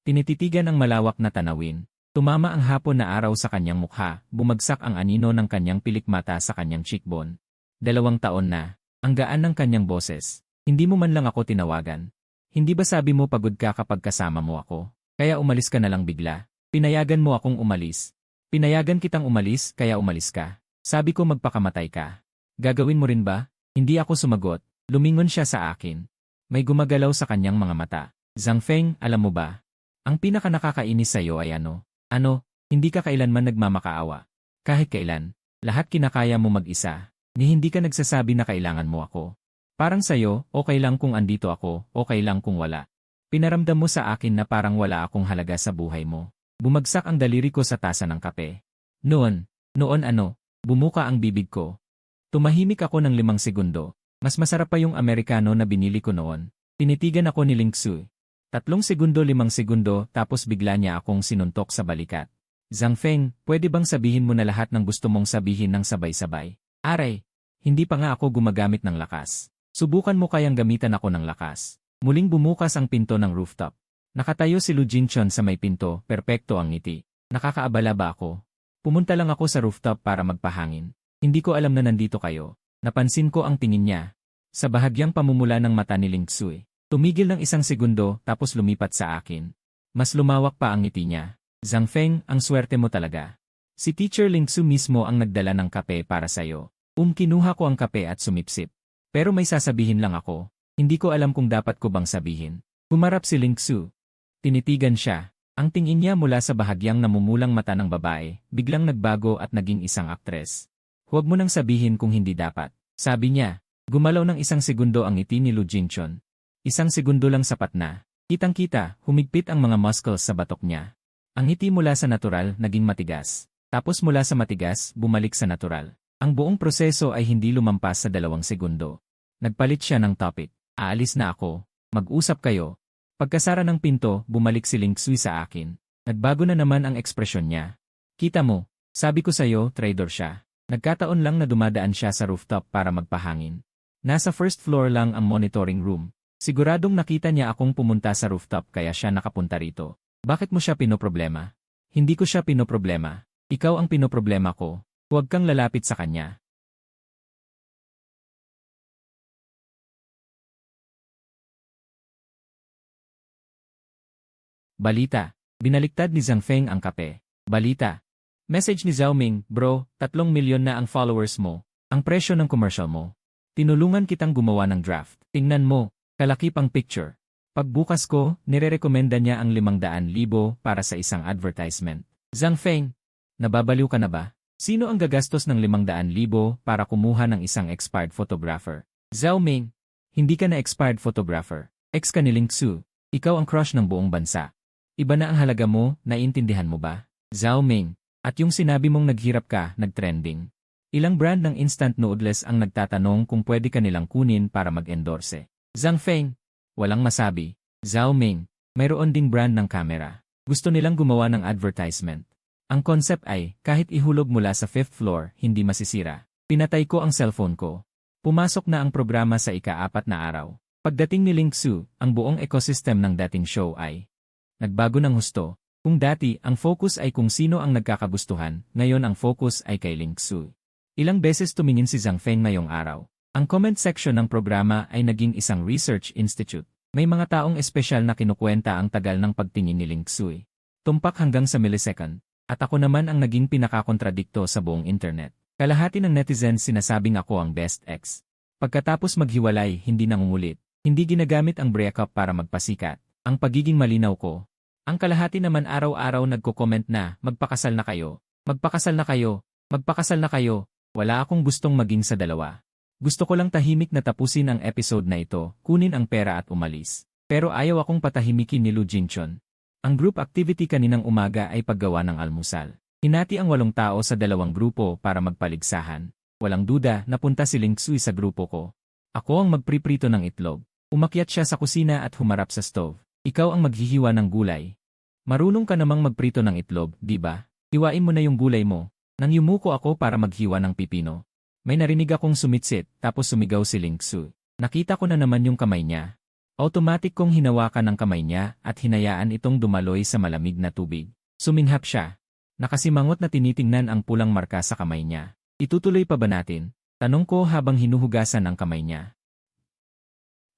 Tinititigan ang malawak na tanawin. Tumama ang hapon na araw sa kanyang mukha, bumagsak ang anino ng kanyang pilikmata sa kanyang cheekbone. 2 taon na. Ang gaan ng kanyang boses. Hindi mo man lang ako tinawagan. Hindi ba sabi mo pagod ka kapag kasama mo ako? Kaya umalis ka na lang bigla. Pinayagan mo akong umalis. Pinayagan kitang umalis, kaya umalis ka. Sabi ko magpakamatay ka. Gagawin mo rin ba? Hindi ako sumagot. Lumingon siya sa akin. May gumagalaw sa kanyang mga mata. Zhang Feng, alam mo ba? Ang pinaka-nakakainis sa'yo ay ano? Ano, hindi ka kailanman nagmamakaawa. Kahit kailan, lahat kinakaya mo mag-isa. Ni hindi ka nagsasabi na kailangan mo ako. Parang sa'yo, okay lang kung andito ako, okay lang kung wala. Pinaramdam mo sa akin na parang wala akong halaga sa buhay mo. Bumagsak ang daliri ko sa tasa ng kape. Noon ano, bumuka ang bibig ko. Tumahimik ako ng 5 segundo. Mas masarap pa yung Amerikano na binili ko noon. Tinitigan ako ni Ling Xu. 3 segundo 5 segundo tapos bigla niya akong sinuntok sa balikat. Zhang Feng, pwede bang sabihin mo na lahat ng gusto mong sabihin ng sabay-sabay? Aray, hindi pa nga ako gumagamit ng lakas. Subukan mo kayang gamitan ako ng lakas. Muling bumukas ang pinto ng rooftop. Nakatayo si Lu Jinchon sa may pinto, perpekto ang ngiti. Nakakaabala ba ako? Pumunta lang ako sa rooftop para magpahangin. Hindi ko alam na nandito kayo. Napansin ko ang tingin niya. Sa bahagyang pamumula ng mata ni Ling Xu. Tumigil ng 1 segundo tapos lumipat sa akin. Mas lumawak pa ang ngiti niya. Zhang Feng, ang swerte mo talaga. Si Teacher Ling Xu mismo ang nagdala ng kape para sa'yo. Kinuha ko ang kape at sumipsip. Pero may sasabihin lang ako. Hindi ko alam kung dapat ko bang sabihin. Humarap si Ling Xu. Tinitigan siya. Ang tingin niya mula sa bahagyang namumulang mata ng babae, biglang nagbago at naging isang aktres. Huwag mo nang sabihin kung hindi dapat. Sabi niya. Gumalaw ng 1 segundo ang ngiti ni Lu Jinchon. 1 segundo lang sapat na. Kitang-kita, humigpit ang mga muscles sa batok niya. Ang ngiti mula sa natural, naging matigas. Tapos mula sa matigas, bumalik sa natural. Ang buong proseso ay hindi lumampas sa 2 segundo. Nagpalit siya ng topic. Aalis na ako. Mag-usap kayo. Pagkasara ng pinto, bumalik si Ling Xu sa akin. Nagbago na naman ang ekspresyon niya. Kita mo, sabi ko sa'yo, traitor siya. Nagkataon lang na dumadaan siya sa rooftop para magpahangin. Nasa first floor lang ang monitoring room. Siguradong nakita niya akong pumunta sa rooftop kaya siya nakapunta rito. Bakit mo siya pinoproblema? Hindi ko siya pinoproblema. Ikaw ang pinoproblema ko. Huwag kang lalapit sa kanya. Balita. Binaliktad ni Zhang Feng ang kape. Balita. Message ni Zhao Ming, bro, 3 milyon na ang followers mo. Ang presyo ng commercial mo. Tinulungan kitang gumawa ng draft. Tingnan mo, kalaki pang picture. Pagbukas ko, nirerekomenda niya ang 500,000 para sa isang advertisement. Zhang Feng, nababaliw ka na ba? Sino ang gagastos ng 500,000 para kumuha ng isang expired photographer? Zhao Ming, hindi ka na expired photographer. Ex ka ni Ling Xu. Ikaw ang crush ng buong bansa. Iba na ang halaga mo, naiintindihan mo ba? Zhao Ming, at yung sinabi mong naghirap ka, nagtrending. Ilang brand ng instant noodles ang nagtatanong kung pwede ka nilang kunin para mag-endorse. Zhang Feng, walang masabi. Zhao Ming, mayroon ding brand ng camera. Gusto nilang gumawa ng advertisement. Ang concept ay, kahit ihulog mula sa 5th floor, hindi masisira. Pinatay ko ang cellphone ko. Pumasok na ang programa sa ika-4 na araw. Pagdating ni Ling Xu, ang buong ecosystem ng dating show ay nagbago ng husto. Kung dati, ang focus ay kung sino ang nagkakagustuhan, ngayon ang focus ay kay Ling Xu. Ilang beses tumingin si Zhang Feng ngayong araw. Ang comment section ng programa ay naging isang research institute. May mga taong espesyal na kinukwenta ang tagal ng pagtingin ni Ling Xu. Tumpak hanggang sa millisecond. At ako naman ang naging pinakakontradikto sa buong internet. Kalahati ng netizens sinasabing ako ang best ex. Pagkatapos maghiwalay, hindi nangungulit. Hindi ginagamit ang breakup para magpasikat. Ang pagiging malinaw ko. Ang kalahati naman araw-araw nagko-comment na, magpakasal na kayo. Magpakasal na kayo. Magpakasal na kayo. Wala akong gustong maging sa dalawa. Gusto ko lang tahimik na tapusin ang episode na ito, kunin ang pera at umalis. Pero ayaw akong patahimikin ni Lu Jinchon. Ang group activity kaninang umaga ay paggawa ng almusal. Hinati ang 8 tao sa 2 grupo para magpaligsahan. Walang duda, napunta si Ling Sui sa grupo ko. Ako ang magpriprito ng itlog. Umakyat siya sa kusina at humarap sa stove. Ikaw ang maghihiwa ng gulay. Marunong ka namang magprito ng itlog, di ba? Hiwain mo na yung gulay mo. Nang yumuko ako para maghiwa ng pipino. May narinig akong sumitsit, tapos sumigaw si Ling Sui. Nakita ko na naman yung kamay niya. Automatic kong hinawakan ang kamay niya at hinayaan itong dumaloy sa malamig na tubig. Suminghap siya. Nakasimangot na tinitingnan ang pulang marka sa kamay niya. Itutuloy pa ba natin? Tanong ko habang hinuhugasan ang kamay niya.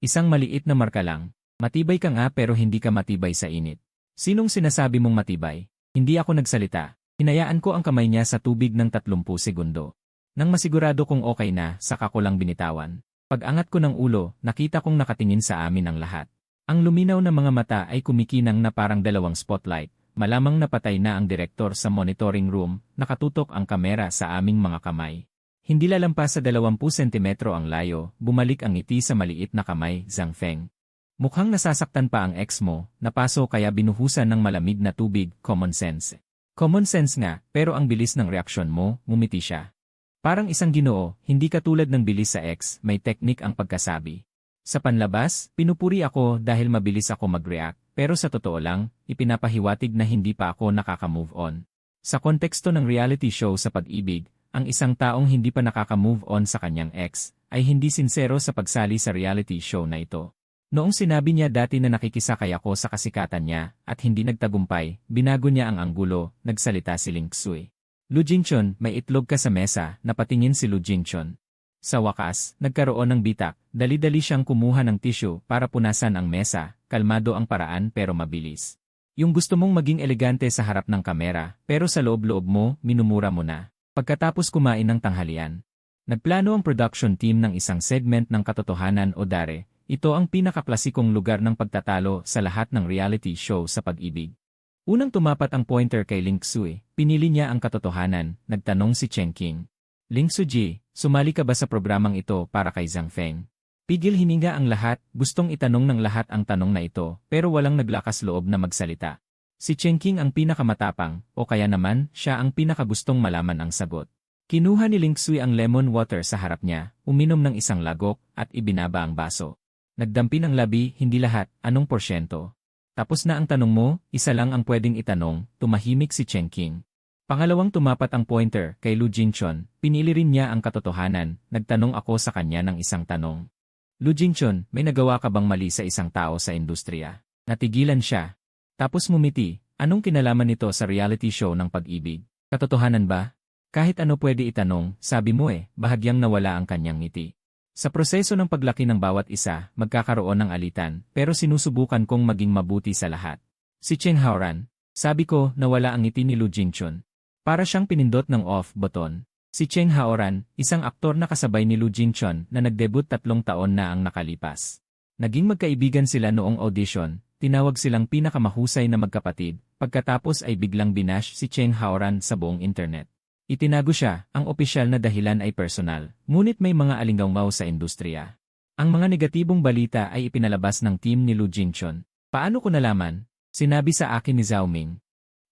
Isang maliit na marka lang. Matibay ka nga pero hindi ka matibay sa init. Sinong sinasabi mong matibay? Hindi ako nagsalita. Hinayaan ko ang kamay niya sa tubig ng 30 segundo. Nang masigurado kong okay na, saka ko lang binitawan. Pag-angat ko ng ulo, nakita kong nakatingin sa amin ang lahat. Ang luminaw na mga mata ay kumikinang na parang 2 spotlight. Malamang napatay na ang direktor sa monitoring room, nakatutok ang kamera sa aming mga kamay. Hindi lalampas sa 20 sentimetro ang layo, bumalik ang ngiti sa maliit na kamay, Zhang Feng. Mukhang nasasaktan pa ang ex mo, napaso kaya binuhusan ng malamig na tubig, common sense. Common sense nga, pero ang bilis ng reaksyon mo, ngumiti siya. Parang isang ginoo, hindi katulad ng bilis sa ex, may teknik ang pagkasabi. Sa panlabas, pinupuri ako dahil mabilis ako mag-react, pero sa totoo lang, ipinapahiwatig na hindi pa ako nakaka-move on. Sa konteksto ng reality show sa pag-ibig, ang isang taong hindi pa nakaka-move on sa kanyang ex, ay hindi sinsero sa pagsali sa reality show na ito. Noong sinabi niya dati na nakikisakay ako sa kasikatan niya, at hindi nagtagumpay, binago niya ang anggulo, nagsalita si Ling Sui. Lu Jinchon, may itlog ka sa mesa, napatingin si Lu Jinchon. Sa wakas, nagkaroon ng bitak, dali-dali siyang kumuha ng tissue para punasan ang mesa, kalmado ang paraan pero mabilis. Yung gusto mong maging elegante sa harap ng kamera, pero sa loob-loob mo, minumura mo na. Pagkatapos kumain ng tanghalian. Nagplano ang production team ng isang segment ng katotohanan o dare. Ito ang pinakaklasikong lugar ng pagtatalo sa lahat ng reality show sa pag-ibig. Unang tumapat ang pointer kay Ling Sui, pinili niya ang katotohanan, nagtanong si Cheng Qing. Ling Suji, sumali ka ba sa programang ito para kay Zhang Feng? Pigil hininga ang lahat, gustong itanong ng lahat ang tanong na ito, pero walang naglakas loob na magsalita. Si Cheng Qing ang pinakamatapang, o kaya naman, siya ang pinakagustong malaman ang sagot. Kinuha ni Ling Sui ang lemon water sa harap niya, uminom ng isang lagok, at ibinaba ang baso. Nagdampi ng labi, hindi lahat, anong porsyento? Tapos na ang tanong mo, isa lang ang pwedeng itanong, tumahimik si Cheng Qing. Pangalawang tumapat ang pointer kay Lu Jinchon, pinili rin niya ang katotohanan, nagtanong ako sa kanya ng isang tanong. Lu Jinchon, may nagawa ka bang mali sa isang tao sa industriya? Natigilan siya. Tapos ngumiti, anong kinalaman nito sa reality show ng pag-ibig? Katotohanan ba? Kahit ano pwede itanong, sabi mo bahagyang nawala ang kanyang ngiti. Sa proseso ng paglaki ng bawat isa, magkakaroon ng alitan, pero sinusubukan kong maging mabuti sa lahat. Si Cheng Haoran, sabi ko, nawala ang ngiti ni Lu Jinchon. Para siyang pinindot ng off button. Si Cheng Haoran, isang aktor na kasabay ni Lu Jinchon na nagdebut 3 taon na ang nakalipas. Naging magkaibigan sila noong audition, tinawag silang pinakamahusay na magkapatid, pagkatapos ay biglang binash si Cheng Haoran sa buong internet. Itinago siya, ang opisyal na dahilan ay personal, ngunit may mga alinggaw sa industriya. Ang mga negatibong balita ay ipinalabas ng team ni Lu Jinchon. Paano ko nalaman? Sinabi sa akin ni Zhao Ming.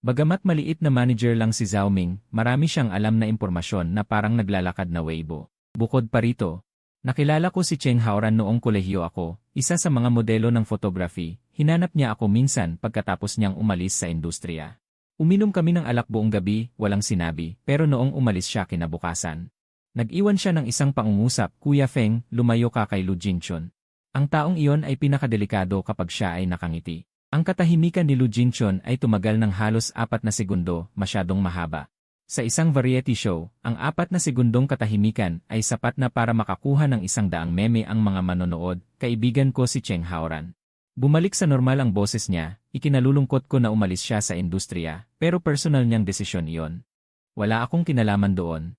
Bagamat maliit na manager lang si Zhao Ming, marami siyang alam na impormasyon na parang naglalakad na Weibo. Bukod pa rito, nakilala ko si Cheng Haoran noong kolehiyo ako, isa sa mga modelo ng photography, hinanap niya ako minsan pagkatapos niyang umalis sa industriya. Uminom kami ng alak buong gabi, walang sinabi, pero noong umalis siya kinabukasan. Nag-iwan siya ng isang pangungusap, Kuya Feng, lumayo ka kay Lu Jinchon. Ang taong iyon ay pinakadelikado kapag siya ay nakangiti. Ang katahimikan ni Lu Jinchon ay tumagal ng halos 4 na segundo, masyadong mahaba. Sa isang variety show, ang 4 na segundong katahimikan ay sapat na para makakuha ng 100 meme ang mga manonood, kaibigan ko si Cheng Haoran. Bumalik sa normal ang boses niya, ikinalulungkot ko na umalis siya sa industriya, pero personal niyang desisyon iyon. Wala akong kinalaman doon.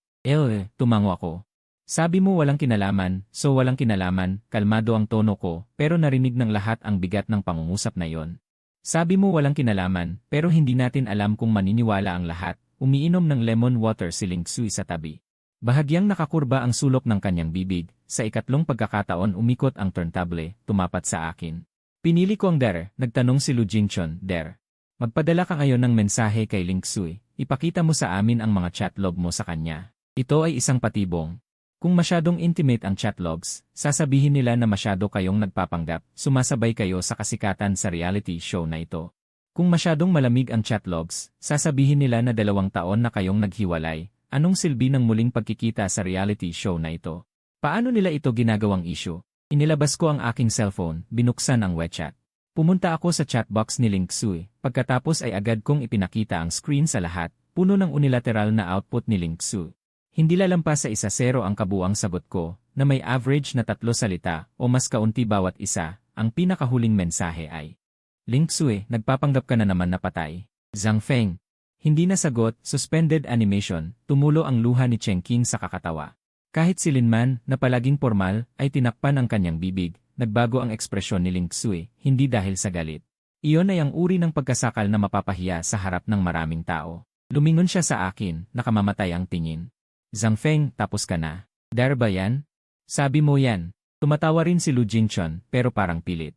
Tumango ako. Sabi mo walang kinalaman, so walang kinalaman, kalmado ang tono ko, pero narinig ng lahat ang bigat ng pangungusap na iyon. Sabi mo walang kinalaman, pero hindi natin alam kung maniniwala ang lahat, umiinom ng lemon water si Ling Sui sa tabi. Bahagyang nakakurba ang sulok ng kanyang bibig, sa ikatlong pagkakataon umikot ang turntable, tumapat sa akin. Pinili ko ang Der, nagtanong si Lu Jingchun, Der. Magpadala ka ngayon ng mensahe kay Ling Xui, ipakita mo sa amin ang mga chat log mo sa kanya. Ito ay isang patibong. Kung masyadong intimate ang chat logs, sasabihin nila na masyado kayong nagpapanggap, sumasabay kayo sa kasikatan sa reality show na ito. Kung masyadong malamig ang chat logs, sasabihin nila na 2 taon na kayong naghiwalay, anong silbi ng muling pagkikita sa reality show na ito? Paano nila ito ginagawang issue? Inilabas ko ang aking cellphone, binuksan ang WeChat. Pumunta ako sa chatbox ni Ling Xui, pagkatapos ay agad kong ipinakita ang screen sa lahat, puno ng unilateral na output ni Ling Xui. Hindi lalampas sa 1-0 ang kabuang sagot ko, na may average na 3 salita o mas kaunti bawat isa, ang pinakahuling mensahe ay, Ling Xui, nagpapanggap ka na naman na patay. Zhang Feng. Hindi nasagot, suspended animation, tumulo ang luha ni Cheng Qing sa kakatawa. Kahit si Lin Man, na palaging formal, ay tinakpan ang kanyang bibig, nagbago ang ekspresyon ni Ling Xui, hindi dahil sa galit. Iyon ay ang uri ng pagkasakal na mapapahiya sa harap ng maraming tao. Lumingon siya sa akin, nakamamatay ang tingin. Zhang Feng, tapos ka na. Der ba yan? Sabi mo yan. Tumatawa rin si Lu Jingchun, pero parang pilit.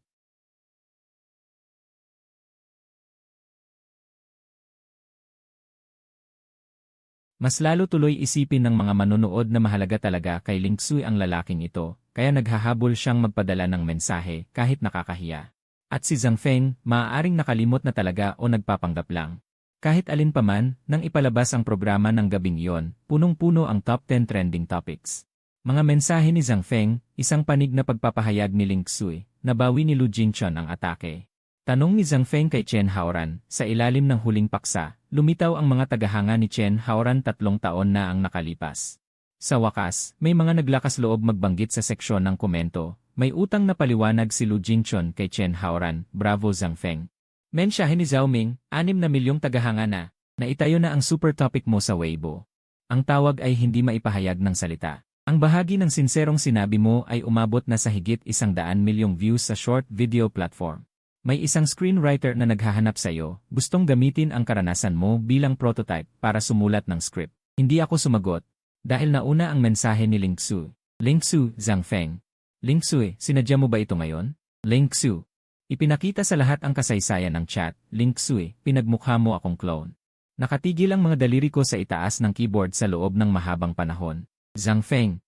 Mas lalo tuloy isipin ng mga manonood na mahalaga talaga kay Ling Xui ang lalaking ito, kaya naghahabol siyang magpadala ng mensahe kahit nakakahiya. At si Zhang Feng, maaaring nakalimot na talaga o nagpapanggap lang. Kahit alin pa man, nang ipalabas ang programa ng gabing iyon, punong-puno ang top 10 trending topics. Mga mensahe ni Zhang Feng, isang panig na pagpapahayag ni Ling Xui, nabawi ni Lu Jingchun ang atake. Tanong ni Zhang Feng kay Chen Haoran, sa ilalim ng huling paksa, lumitaw ang mga tagahanga ni Chen Haoran 3 taon na ang nakalipas. Sa wakas, may mga naglakas loob magbanggit sa seksyon ng komento, may utang na paliwanag si Lu Jingchun kay Chen Haoran, bravo Zhang Feng. Mensyahe ni Zhao Ming, 6 na milyong tagahanga na, naitayo na ang super topic mo sa Weibo. Ang tawag ay hindi maipahayag ng salita. Ang bahagi ng sinserong sinabi mo ay umabot na sa higit 100 milyong views sa short video platform. May isang screenwriter na naghahanap sa iyo, gustong gamitin ang karanasan mo bilang prototype para sumulat ng script. Hindi ako sumagot, dahil nauna ang mensahe ni Ling Xui. Ling Xui, Zhang Feng. Ling Xui, sinadya mo ba ito ngayon? Ling Xui. Ipinakita sa lahat ang kasaysayan ng chat, Ling Xui, pinagmukha mo akong clone. Nakatigil ang mga daliri ko sa itaas ng keyboard sa loob ng mahabang panahon. Zhang Feng.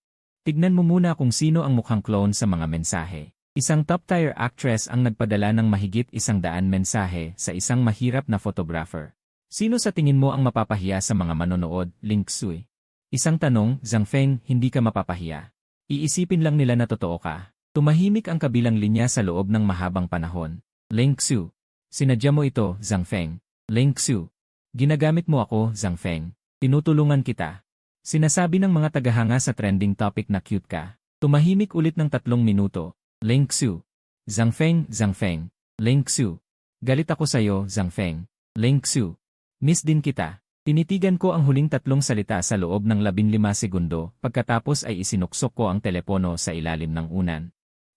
Tignan mo muna kung sino ang mukhang clone sa mga mensahe. Isang top-tier actress ang nagpadala ng mahigit 100 mensahe sa isang mahirap na photographer. Sino sa tingin mo ang mapapahiya sa mga manonood, Ling Xui? Isang tanong, Zhang Feng, hindi ka mapapahiya. Iisipin lang nila na totoo ka. Tumahimik ang kabilang linya sa loob ng mahabang panahon. Ling Xui. Sinadya mo ito, Zhang Feng. Ling Xui. Ginagamit mo ako, Zhang Feng. Tinutulungan kita. Sinasabi ng mga tagahanga sa trending topic na cute ka. Tumahimik ulit ng 3 minuto. Ling Xui. Zhang Feng, Zhang Feng. Ling Xui. Galit ako sa'yo, Zhang Feng. Ling Xui. Miss din kita. Tinitigan ko ang huling 3 salita sa loob ng 15 segundo, pagkatapos ay isinuksok ko ang telepono sa ilalim ng unan.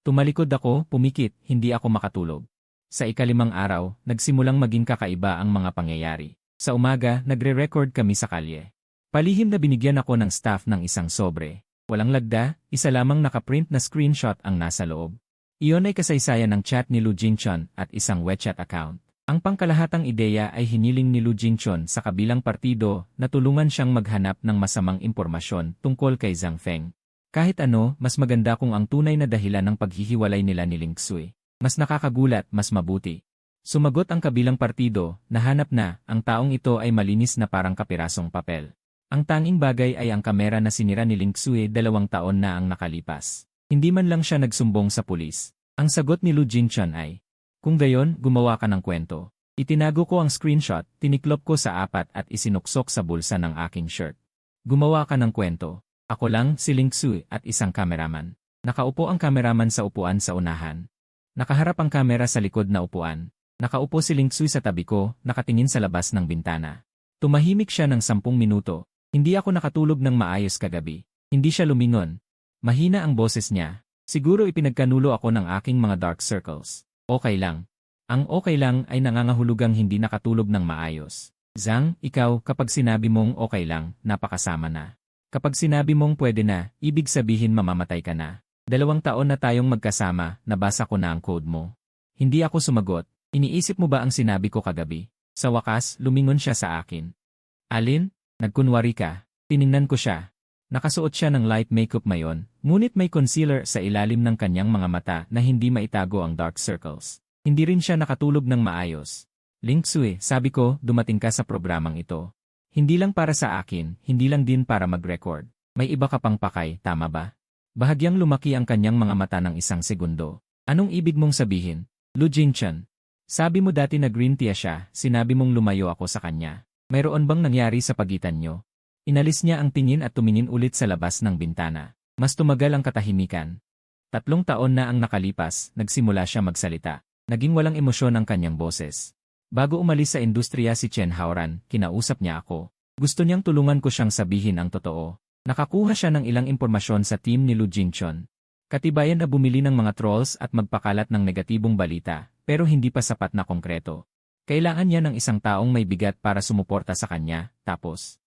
Tumalikod ako, pumikit, hindi ako makatulog. Sa ika-5 araw, nagsimulang maging kakaiba ang mga pangyayari. Sa umaga, nagre-record kami sa kalye. Palihim na binigyan ako ng staff ng isang sobre. Walang lagda, isa lamang nakaprint na screenshot ang nasa loob. Iyon ay kasaysayan ng chat ni Lu Jingchun at isang WeChat account. Ang pangkalahatang ideya ay hiniling ni Lu Jingchun sa kabilang partido na tulungan siyang maghanap ng masamang impormasyon tungkol kay Zhang Feng. Kahit ano, mas maganda kung ang tunay na dahilan ng paghihiwalay nila ni Ling Xui. Mas nakakagulat, mas mabuti. Sumagot ang kabilang partido, nahanap na, ang taong ito ay malinis na parang kapirasong papel. Ang tanging bagay ay ang kamera na sinira ni Ling Xui 2 taon na ang nakalipas. Hindi man lang siya nagsumbong sa pulis. Ang sagot ni Lu Jingchun ay, kung gayon, gumawa ka ng kwento. Itinago ko ang screenshot, tiniklop ko sa 4 at isinuksok sa bulsa ng aking shirt. Gumawa ka ng kwento. Ako lang, si Ling Xui at isang kameraman. Nakaupo ang kameraman sa upuan sa unahan. Nakaharap ang kamera sa likod na upuan. Nakaupo si Ling Xui sa tabi ko, nakatingin sa labas ng bintana. Tumahimik siya ng 10 minuto. Hindi ako nakatulog ng maayos kagabi. Hindi siya lumingon. Mahina ang boses niya. Siguro ipinagkanulo ako ng aking mga dark circles. Okay lang. Ang okay lang ay nangangahulugang hindi nakatulog ng maayos. Zhang, ikaw, kapag sinabi mong okay lang, napakasama na. Kapag sinabi mong pwede na, ibig sabihin mamamatay ka na. 2 taon na tayong magkasama, nabasa ko na ang code mo. Hindi ako sumagot. Iniisip mo ba ang sinabi ko kagabi? Sa wakas, lumingon siya sa akin. Alin? Nagkunwari ka. Tiningnan ko siya. Nakasuot siya ng light makeup mayon, ngunit may concealer sa ilalim ng kanyang mga mata na hindi maitago ang dark circles. Hindi rin siya nakatulog ng maayos. Linksue, sabi ko, dumating ka sa programang ito. Hindi lang para sa akin, hindi lang din para mag-record. May iba ka pang pakay, tama ba? Bahagyang lumaki ang kanyang mga mata ng isang segundo. Anong ibig mong sabihin? Lu Jingchun. Sabi mo dati na green tea siya, sinabi mong lumayo ako sa kanya. Mayroon bang nangyari sa pagitan nyo? Inalis niya ang tingin at tumingin ulit sa labas ng bintana. Mas tumagal ang katahimikan. 3 taon na ang nakalipas, nagsimula siya magsalita. Naging walang emosyon ang kanyang boses. Bago umalis sa industriya si Chen Haoran, kinausap niya ako. Gusto niyang tulungan ko siyang sabihin ang totoo. Nakakuha siya ng ilang impormasyon sa team ni Lu Jingchun. Katibayan na bumili ng mga trolls at magpakalat ng negatibong balita, pero hindi pa sapat na konkreto. Kailangan niya ng isang taong may bigat para sumuporta sa kanya, tapos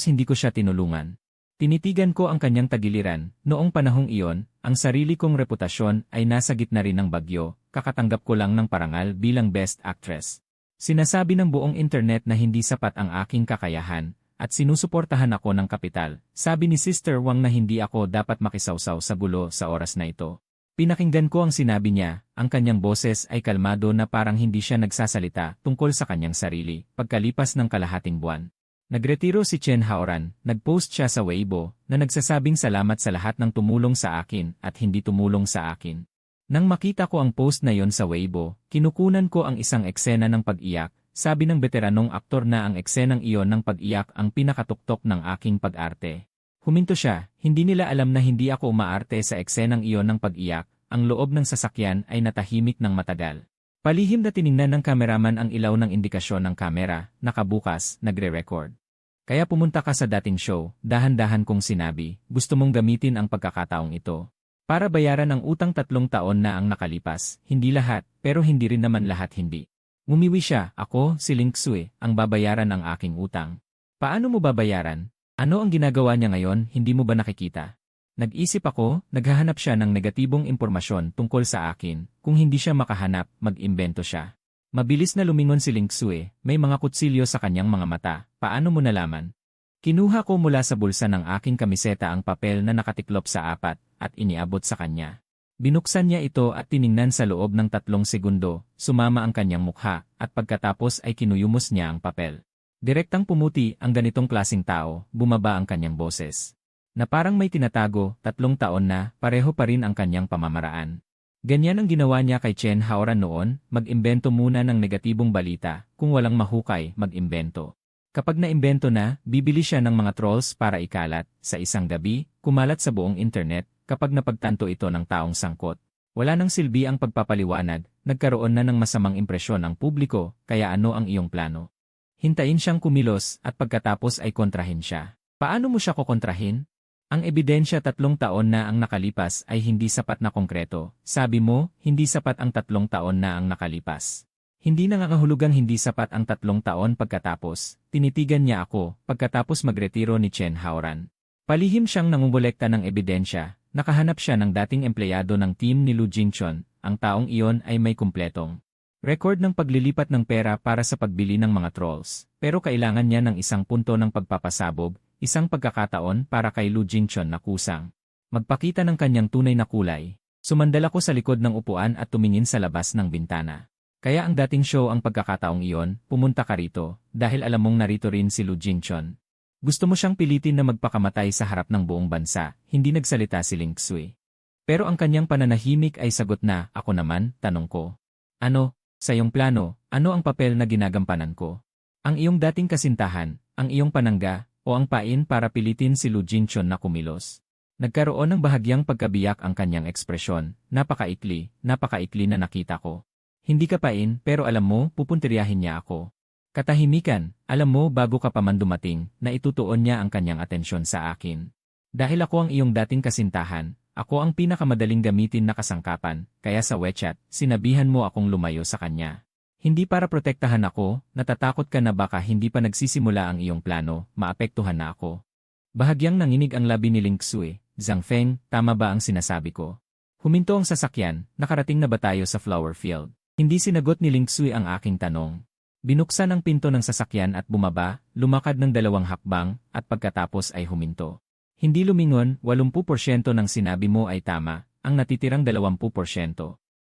hindi ko siya tinulungan. Tinitigan ko ang kanyang tagiliran. Noong panahong iyon, ang sarili kong reputasyon ay nasa gitna rin ng bagyo, kakatanggap ko lang ng parangal bilang Best Actress. Sinasabi ng buong internet na hindi sapat ang aking kakayahan, at sinusuportahan ako ng kapital. Sabi ni Sister Wang na hindi ako dapat makisawsaw sa gulo sa oras na ito. Pinakinggan ko ang sinabi niya, ang kanyang boses ay kalmado na parang hindi siya nagsasalita tungkol sa kanyang sarili, pagkalipas ng kalahating buwan. Nagretiro si Chen Haoran, nagpost siya sa Weibo, na nagsasabing salamat sa lahat ng tumulong sa akin at hindi tumulong sa akin. Nang makita ko ang post na yon sa Weibo, kinukunan ko ang isang eksena ng pag-iyak, sabi ng veteranong aktor na ang eksenang iyon ng pag-iyak ang pinakatuktok ng aking pag-arte. Huminto siya, hindi nila alam na hindi ako umaarte sa eksenang iyon ng pag-iyak, ang loob ng sasakyan ay natahimik ng matagal. Palihim na tiningnan ng kameraman ang ilaw ng indikasyon ng kamera, nakabukas, nagre-record. Kaya pumunta ka sa dating show, dahan-dahan kong sinabi, gusto mong gamitin ang pagkakataong ito. Para bayaran ang utang 3 taon na ang nakalipas, hindi lahat, pero hindi rin naman lahat hindi. Ngumiwi siya, ako, si Linksue, ang babayaran ng aking utang. Paano mo babayaran? Ano ang ginagawa niya ngayon, hindi mo ba nakikita? Nag-isip ako, naghahanap siya ng negatibong impormasyon tungkol sa akin, kung hindi siya makahanap, mag-imbento siya. Mabilis na lumingon si Linksue, may mga kutsilyo sa kanyang mga mata, paano mo nalaman? Kinuha ko mula sa bulsa ng aking kamiseta ang papel na nakatiklop sa 4, at iniabot sa kanya. Binuksan niya ito at tiningnan sa loob ng 3 segundo, sumama ang kanyang mukha, at pagkatapos ay kinuyumos niya ang papel. Direktang pumuti ang ganitong klasing tao, bumaba ang kanyang boses. Na parang may tinatago, 3 taon na, pareho pa rin ang kanyang pamamaraan. Ganyan ang ginawa niya kay Chen Haoran noon, mag-imbento muna ng negatibong balita, kung walang mahukay, mag-imbento. Kapag naimbento na, bibili siya ng mga trolls para ikalat, sa isang gabi, kumalat sa buong internet, kapag napagtanto ito ng taong sangkot. Wala nang silbi ang pagpapaliwanag, nagkaroon na ng masamang impresyon ang publiko, kaya ano ang iyong plano? Hintayin siyang kumilos at pagkatapos ay kontrahin siya. Paano mo siya kukontrahin? Ang ebidensya 3 taon na ang nakalipas ay hindi sapat na konkreto. Sabi mo, hindi sapat ang 3 taon na ang nakalipas. Hindi nangangahulugang hindi sapat ang 3 taon pagkatapos. Tinitigan niya ako, pagkatapos magretiro ni Chen Haoran. Palihim siyang nangungolekta ng ebidensya. Nakahanap siya ng dating empleyado ng team ni Lu Jingchun. Ang taong iyon ay may kumpletong record ng paglilipat ng pera para sa pagbili ng mga trolls. Pero kailangan niya ng isang punto ng pagpapasabog. Isang pagkakataon para kay Lu Jingchun na kusang magpakita ng kanyang tunay na kulay. Sumandal ako sa likod ng upuan at tumingin sa labas ng bintana. Kaya ang dating show ang pagkakataong iyon, pumunta ka rito, dahil alam mong narito rin si Lu Jingchun. Gusto mo siyang pilitin na magpakamatay sa harap ng buong bansa, hindi nagsalita si Linksue. Pero ang kanyang pananahimik ay sagot na, ako naman, tanong ko. Ano, sa iyong plano, ano ang papel na ginagampanan ko? Ang iyong dating kasintahan, ang iyong panangga, o ang pain para pilitin si Lu Jingchun na kumilos. Nagkaroon ng bahagyang pagkabiyak ang kanyang ekspresyon, napakaikli na nakita ko. Hindi ka pain pero alam mo, pupuntiryahin niya ako. Katahimikan, alam mo bago ka pa man dumating, na itutuon niya ang kanyang atensyon sa akin. Dahil ako ang iyong dating kasintahan, ako ang pinakamadaling gamitin na kasangkapan, kaya sa WeChat, sinabihan mo akong lumayo sa kanya. Hindi para protektahan ako, natatakot ka na baka hindi pa nagsisimula ang iyong plano, maapektuhan na ako. Bahagyang nanginig ang labi ni Ling Xue. Zhang Feng, tama ba ang sinasabi ko? Huminto ang sasakyan, nakarating na ba tayo sa flower field? Hindi sinagot ni Ling Xue ang aking tanong. Binuksan ang pinto ng sasakyan at bumaba, lumakad ng 2 hakbang, at pagkatapos ay huminto. Hindi lumingon, 80% ng sinabi mo ay tama, ang natitirang 20%.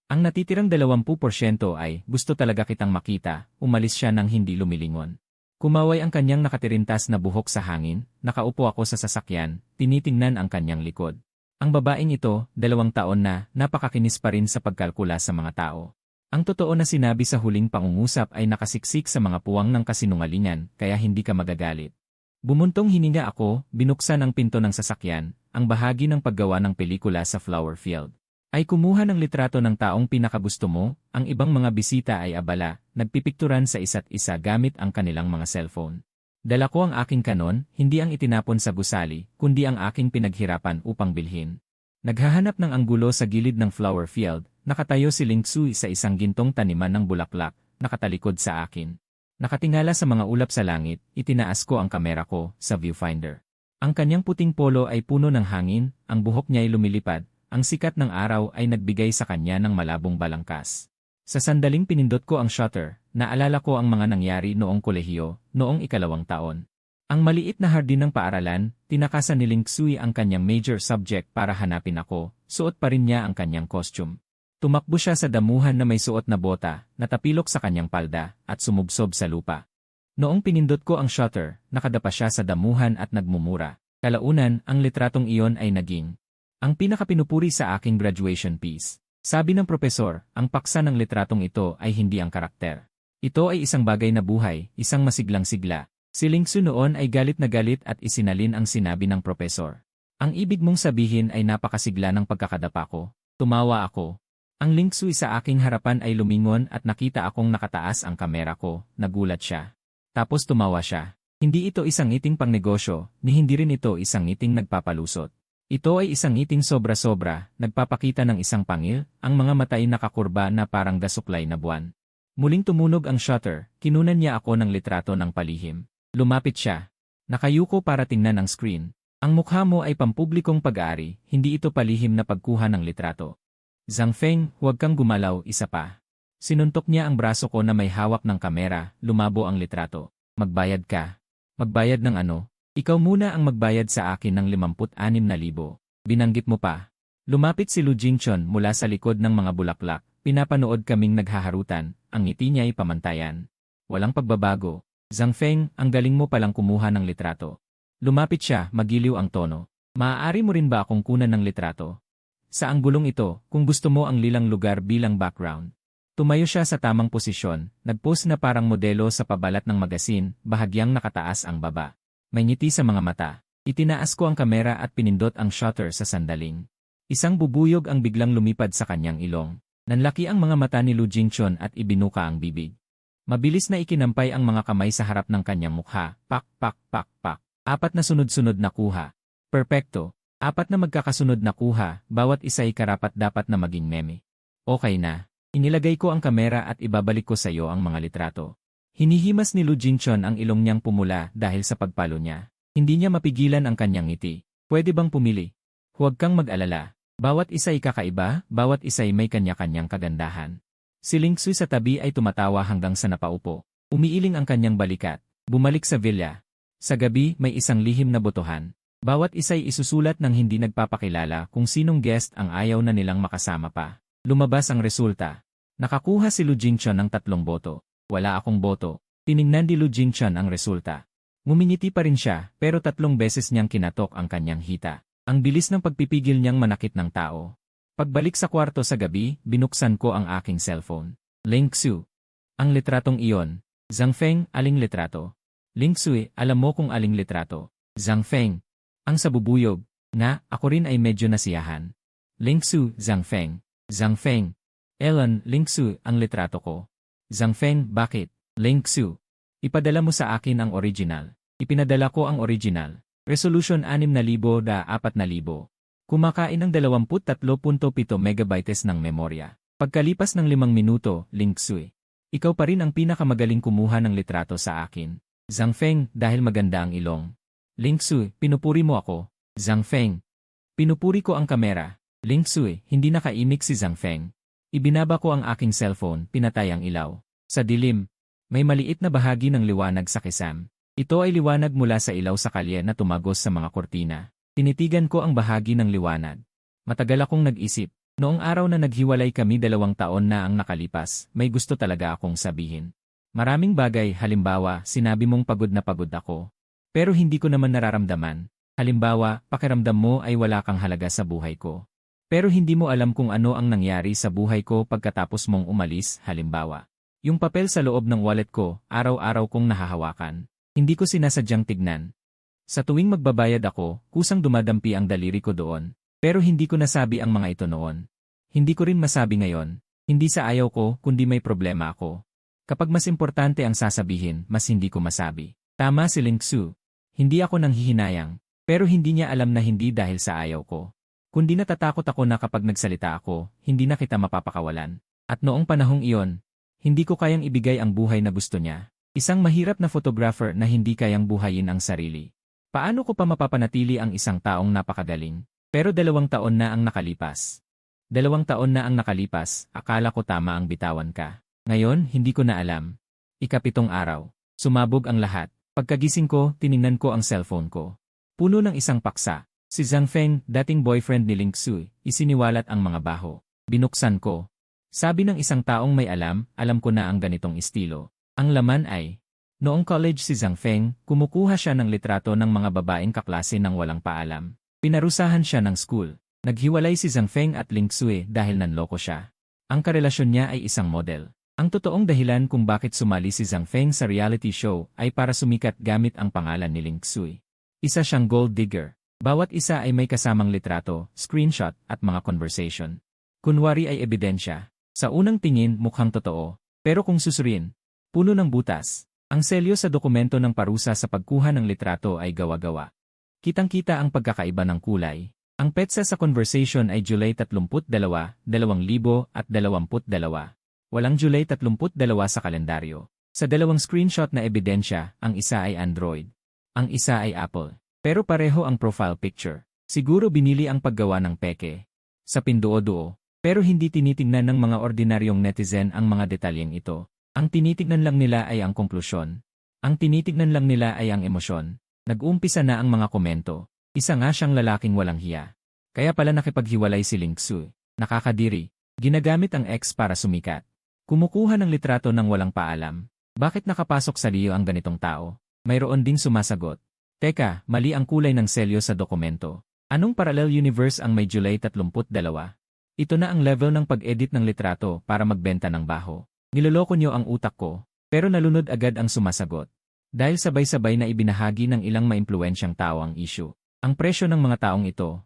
Ang natitirang 20% ay, gusto talaga kitang makita, umalis siya nang hindi lumilingon. Kumaway ang kanyang nakatirintas na buhok sa hangin, nakaupo ako sa sasakyan, tinitingnan ang kanyang likod. Ang babaeng ito, 2 taon na, napakakinis pa rin sa pagkalkula sa mga tao. Ang totoo na sinabi sa huling pangungusap ay nakasiksik sa mga puwang ng kasinungalingan, kaya hindi ka magagalit. Bumuntong hininga ako, binuksan ang pinto ng sasakyan, ang bahagi ng paggawa ng pelikula sa flower field. Ay kumuha ng litrato ng taong pinakagusto mo, ang ibang mga bisita ay abala, nagpipikturan sa isa't isa gamit ang kanilang mga cellphone. Dala ko ang aking kanon, hindi ang itinapon sa gusali, kundi ang aking pinaghirapan upang bilhin. Naghahanap ng anggulo sa gilid ng flower field, nakatayo si Ling Xue sa isang gintong taniman ng bulaklak, nakatalikod sa akin. Nakatingala sa mga ulap sa langit, itinaas ko ang kamera ko sa viewfinder. Ang kanyang puting polo ay puno ng hangin, ang buhok niya ay lumilipad, ang sikat ng araw ay nagbigay sa kanya ng malabong balangkas. Sa sandaling pinindot ko ang shutter, naalala ko ang mga nangyari noong kolehiyo, noong 2 taon. Ang maliit na hardin ng paaralan, tinakasan ni Ling Xue ang kanyang major subject para hanapin ako, suot pa rin niya ang kanyang costume. Tumakbo siya sa damuhan na may suot na bota, natapilok sa kanyang palda, at sumubsob sa lupa. Noong pinindot ko ang shutter, nakadapa siya sa damuhan at nagmumura. Kalaunan, ang litratong iyon ay naging ang pinakapinupuri sa aking graduation piece. Sabi ng propesor, ang paksa ng litratong ito ay hindi ang karakter. Ito ay isang bagay na buhay, isang masiglang sigla. Si Ling Xue noon ay galit na galit at isinalin ang sinabi ng propesor. Ang ibig mong sabihin ay napakasigla ng pagkakadapa ko. Tumawa ako. Ang Ling Xue sa aking harapan ay lumingon at nakita akong nakataas ang kamera ko, nagulat siya. Tapos tumawa siya. Hindi ito isang ngiting pangnegosyo, ni hindi rin ito isang ngiting nagpapalusot. Ito ay isang ngiting sobra-sobra, nagpapakita ng isang pangil, ang mga mata ay nakakurba na parang gasuklay na buwan. Muling tumunog ang shutter, kinunan niya ako ng litrato ng palihim. Lumapit siya. Nakayuko para tingnan ang screen. Ang mukha mo ay pampublikong pag-aari, hindi ito palihim na pagkuha ng litrato. Zhang Feng, huwag kang gumalaw, isa pa. Sinuntok niya ang braso ko na may hawak ng kamera, lumabo ang litrato. Magbayad ka. Magbayad ng ano? Ikaw muna ang magbayad sa akin ng 56,000. Binanggit mo pa. Lumapit si Lu Jingchun mula sa likod ng mga bulaklak, pinapanood kaming naghaharutan, ang ngiti niya ay pamantayan. Walang pagbabago. Zhang Feng, ang galing mo palang kumuha ng litrato. Lumapit siya, magiliw ang tono. Maaari mo rin ba akong kunan ng litrato? Sa anggulong ito, kung gusto mo ang lilang lugar bilang background. Tumayo siya sa tamang posisyon, nagpose na parang modelo sa pabalat ng magasin, bahagyang nakataas ang baba. May ngiti sa mga mata. Itinaas ko ang kamera at pinindot ang shutter sa sandaling. Isang bubuyog ang biglang lumipad sa kanyang ilong. Nanlaki ang mga mata ni Lu Jingchun at ibinuka ang bibig. Mabilis na ikinampay ang mga kamay sa harap ng kanyang mukha. Pak, pak, pak, pak. 4 na sunod-sunod na kuha. Perpekto. 4 na magkakasunod na kuha, bawat isa ay karapat-dapat na maging meme. Okay na. Inilagay ko ang kamera at ibabalik ko sa iyo ang mga litrato. Hinihimas ni Lu Jingchun ang ilong niyang pumula dahil sa pagpalo niya. Hindi niya mapigilan ang kanyang ngiti. Pwede bang pumili? Huwag kang mag-alala. Bawat isa ay kakaiba, bawat isa ay may kanya-kanyang kagandahan. Si Ling Xue sa tabi ay tumatawa hanggang sa napaupo. Umiiling ang kanyang balikat. Bumalik sa villa. Sa gabi, may isang lihim na botohan. Bawat isa ay isusulat ng hindi nagpapakilala kung sinong guest ang ayaw na nilang makasama pa. Lumabas ang resulta. Nakakuha si Lu Jingchun ng 3 boto. Wala akong boto. Tiningnan ni Lu Jingchun ang resulta. Ngumingiti pa rin siya, pero 3 beses niyang kinatok ang kanyang hita. Ang bilis ng pagpipigil niyang manakit ng tao. Pagbalik sa kwarto sa gabi, binuksan ko ang aking cellphone. Ling Xue. Ang litratong iyon. Zhang Feng, aling litrato? Ling Xue, alam mo kung aling litrato. Zhang Feng. Ang sabubuyog. Na, ako rin ay medyo nasiyahan. Ling Xue, Zhang Feng. Zhang Feng. Ellen, Ling Xue, ang litrato ko. Zhang Feng, bakit? Ling Xue. Ipadala mo sa akin ang original. Ipinadala ko ang original. Resolution 6,000 na 4,000. Kumakain ng 23.7 megabytes ng memorya. Pagkalipas ng 5 minuto, Ling Xue. Ikaw pa rin ang pinakamagaling kumuha ng litrato sa akin. Zhang Feng, dahil maganda ang ilong. Ling Sui, pinupuri mo ako. Zhang Feng. Pinupuri ko ang kamera. Ling Sui, hindi nakaimik si Zhang Feng. Ibinaba ko ang aking cellphone, pinatay ang ilaw. Sa dilim, may maliit na bahagi ng liwanag sa kisam. Ito ay liwanag mula sa ilaw sa kalye na tumagos sa mga kortina. Tinitigan ko ang bahagi ng liwanag. Matagal akong nag-isip. Noong araw na naghiwalay kami 2 taon na ang nakalipas, may gusto talaga akong sabihin. Maraming bagay, halimbawa, sinabi mong pagod na pagod ako. Pero hindi ko naman nararamdaman. Halimbawa, pakiramdam mo ay wala kang halaga sa buhay ko. Pero hindi mo alam kung ano ang nangyari sa buhay ko pagkatapos mong umalis, halimbawa. Yung papel sa loob ng wallet ko, araw-araw kong nahahawakan. Hindi ko sinasadyang tignan. Sa tuwing magbabayad ako, kusang dumadampi ang daliri ko doon. Pero hindi ko nasabi ang mga ito noon. Hindi ko rin masabi ngayon. Hindi sa ayaw ko, kundi may problema ako. Kapag mas importante ang sasabihin, mas hindi ko masabi. Tama si Ling Sui. Hindi ako nanghihinayang. Pero hindi niya alam na hindi dahil sa ayaw ko. Kundi natatakot ako na kapag nagsalita ako, hindi na kita mapapakawalan. At noong panahong iyon, hindi ko kayang ibigay ang buhay na gusto niya. Isang mahirap na photographer na hindi kayang buhayin ang sarili. Paano ko pa mapapanatili ang isang taong napakagaling? Pero 2 taon na ang nakalipas. 2 taon na ang nakalipas, akala ko tama ang bitawan ka. Ngayon, hindi ko na alam. 7 araw. Sumabog ang lahat. Pagkagising ko, tiningnan ko ang cellphone ko. Puno ng isang paksa. Si Zhang Feng, dating boyfriend ni Ling Sui, isiniwalat ang mga baho. Binuksan ko. Sabi ng isang taong may alam ko na ang ganitong estilo. Ang laman ay, noong college si Zhang Feng, kumukuha siya ng litrato ng mga babaeng kaklase ng walang paalam. Pinarusahan siya ng school. Naghiwalay si Zhang Feng at Ling Sui dahil nanloko siya. Ang karelasyon niya ay isang model. Ang totoong dahilan kung bakit sumali si Zhang Feng sa reality show ay para sumikat gamit ang pangalan ni Ling Sui. Isa siyang gold digger. Bawat isa ay may kasamang litrato, screenshot, at mga conversation. Kunwari ay ebidensya. Sa unang tingin mukhang totoo. Pero kung susuriin, puno ng butas. Ang selyo sa dokumento ng parusa sa pagkuha ng litrato ay gawa-gawa. Kitang-kita ang pagkakaiba ng kulay. Ang petsa sa conversation ay July 32, 2022. Walang July 32 sa kalendaryo. Sa 2 screenshot na ebidensya, ang isa ay Android. Ang isa ay Apple. Pero pareho ang profile picture. Siguro binili ang paggawa ng peke. Sa pinduo-duo. Pero hindi tinitingnan ng mga ordinaryong netizen ang mga detalyeng ito. Ang tinitignan lang nila ay ang konklusyon. Ang tinitignan lang nila ay ang emosyon. Nag-uumpisa na ang mga komento. Isa nga siyang lalaking walang hiya. Kaya pala nakipaghiwalay si Ling Sui. Nakakadiri. Ginagamit ang ex para sumikat. Kumukuha ng litrato ng walang paalam. Bakit nakapasok sa liyo ang ganitong tao? Mayroon ding sumasagot. Teka, mali ang kulay ng selyo sa dokumento. Anong parallel universe ang may July 32? Ito na ang level ng pag-edit ng litrato para magbenta ng baho. Niloloko niyo ang utak ko. Pero nalunod agad ang sumasagot. Dahil sabay-sabay na ibinahagi ng ilang maimpluwensyang tao ang issue. Ang presyo ng mga taong ito.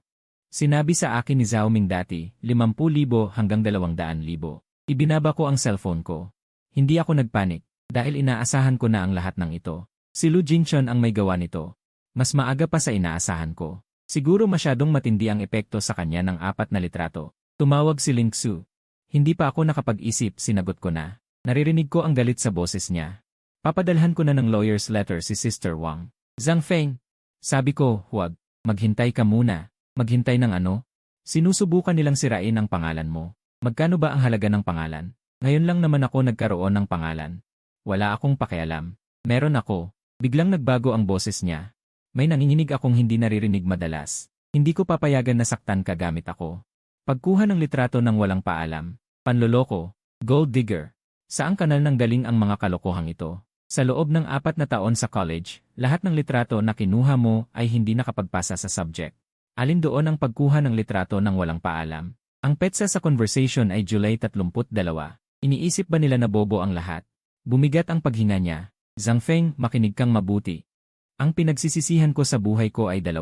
Sinabi sa akin ni Zhao Ming dati, 50,000 hanggang 200,000. Ibinaba ko ang cellphone ko. Hindi ako nagpanik, dahil inaasahan ko na ang lahat ng ito. Si Lu Jingchun ang may gawa nito. Mas maaga pa sa inaasahan ko. Siguro masyadong matindi ang epekto sa kanya ng 4 na litrato. Tumawag si Ling Sui. Hindi pa ako nakapag-isip, sinagot ko na. Naririnig ko ang galit sa boses niya. Papadalhan ko na ng lawyer's letter si Sister Wang. Zhang Feng. Sabi ko, huwag. Maghintay ka muna. Maghintay ng ano? Sinusubukan nilang sirain ang pangalan mo. Magkano ba ang halaga ng pangalan? Ngayon lang naman ako nagkaroon ng pangalan. Wala akong pakialam. Meron ako. Biglang nagbago ang boses niya. May nanginginig akong hindi naririnig madalas. Hindi ko papayagan na saktan ka gamit ako. Pagkuha ng litrato ng walang paalam. Panloloko. Gold digger. Saang kanal nang galing ang mga kalokohang ito? Sa loob ng 4 na taon sa college, lahat ng litrato na kinuha mo ay hindi nakapagpasa sa subject. Alin doon ang pagkuha ng litrato ng walang paalam? Ang petsa sa conversation ay July 32. Iniisip ba nila na bobo ang lahat? Bumigat ang paghinga niya. Zhang Feng, makinig kang mabuti. Ang pinagsisisihan ko sa buhay ko ay 2.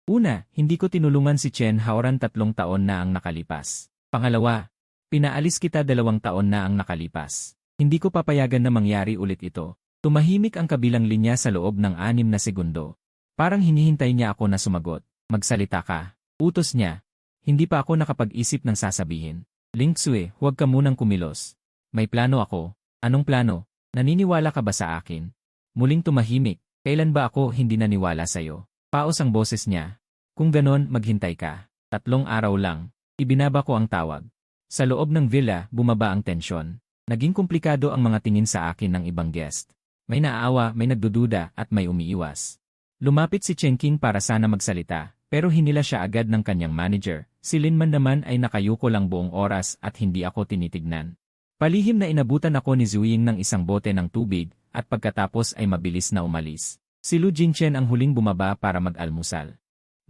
Una, hindi ko tinulungan si Chen Haoran 3 taon na ang nakalipas. Pangalawa, pinaalis kita 2 taon na ang nakalipas. Hindi ko papayagan na mangyari ulit ito. Tumahimik ang kabilang linya sa loob ng 6 na segundo. Parang hinihintay niya ako na sumagot. Magsalita ka. Utos niya. Hindi pa ako nakapag-isip ng sasabihin. Ling Sui, huwag ka munang kumilos. May plano ako. Anong plano? Naniniwala ka ba sa akin? Muling tumahimik. Kailan ba ako hindi naniwala sa'yo? Paos ang boses niya. Kung ganon, maghintay ka. 3 araw lang. Ibinaba ko ang tawag. Sa loob ng villa, bumaba ang tensyon. Naging komplikado ang mga tingin sa akin ng ibang guest. May naaawa, may nagdududa, at may umiiwas. Lumapit si Chen King para sana magsalita, pero hinila siya agad ng kanyang manager. Si Linman naman ay nakayuko lang buong oras at hindi ako tinitignan. Palihim na inabutan ako ni Zuying ng isang bote ng tubig, at pagkatapos ay mabilis na umalis. Si Lu Jingchen ang huling bumaba para mag-almusal.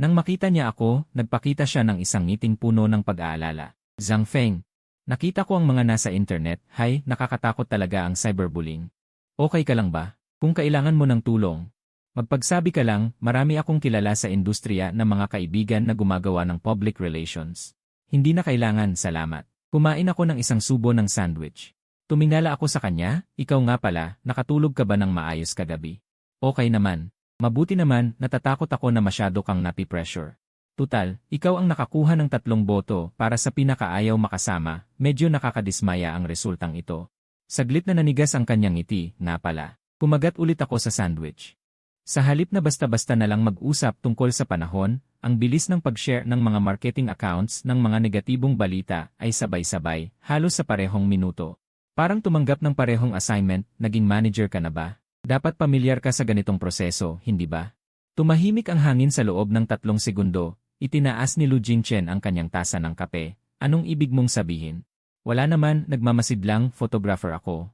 Nang makita niya ako, nagpakita siya ng isang ngiting puno ng pag-aalala. Zhang Feng. Nakita ko ang mga nasa internet, hay, nakakatakot talaga ang cyberbullying. Okay ka lang ba? Kung kailangan mo ng tulong, magpagsabi ka lang, marami akong kilala sa industriya na mga kaibigan na gumagawa ng public relations. Hindi na kailangan, salamat. Kumain ako ng isang subo ng sandwich. Tumingala ako sa kanya, ikaw nga pala, nakatulog ka ba ng maayos kagabi? Okay naman. Mabuti naman, natatakot ako na masyado kang napi-pressure. Tutal, ikaw ang nakakuha ng 3 boto para sa pinakaayaw makasama, medyo nakakadismaya ang resultang ito. Saglit na nanigas ang kanyang ngiti, nga pala. Kumagat ulit ako sa sandwich. Sa halip na basta-basta na lang mag-usap tungkol sa panahon, ang bilis ng pag-share ng mga marketing accounts ng mga negatibong balita ay sabay-sabay, halos sa parehong minuto. Parang tumanggap ng parehong assignment, naging manager ka na ba? Dapat pamilyar ka sa ganitong proseso, hindi ba? Tumahimik ang hangin sa loob ng 3 segundo. Itinaas ni Lu Jingchen ang kanyang tasa ng kape. Anong ibig mong sabihin? Wala naman, nagmamasid lang, photographer ako.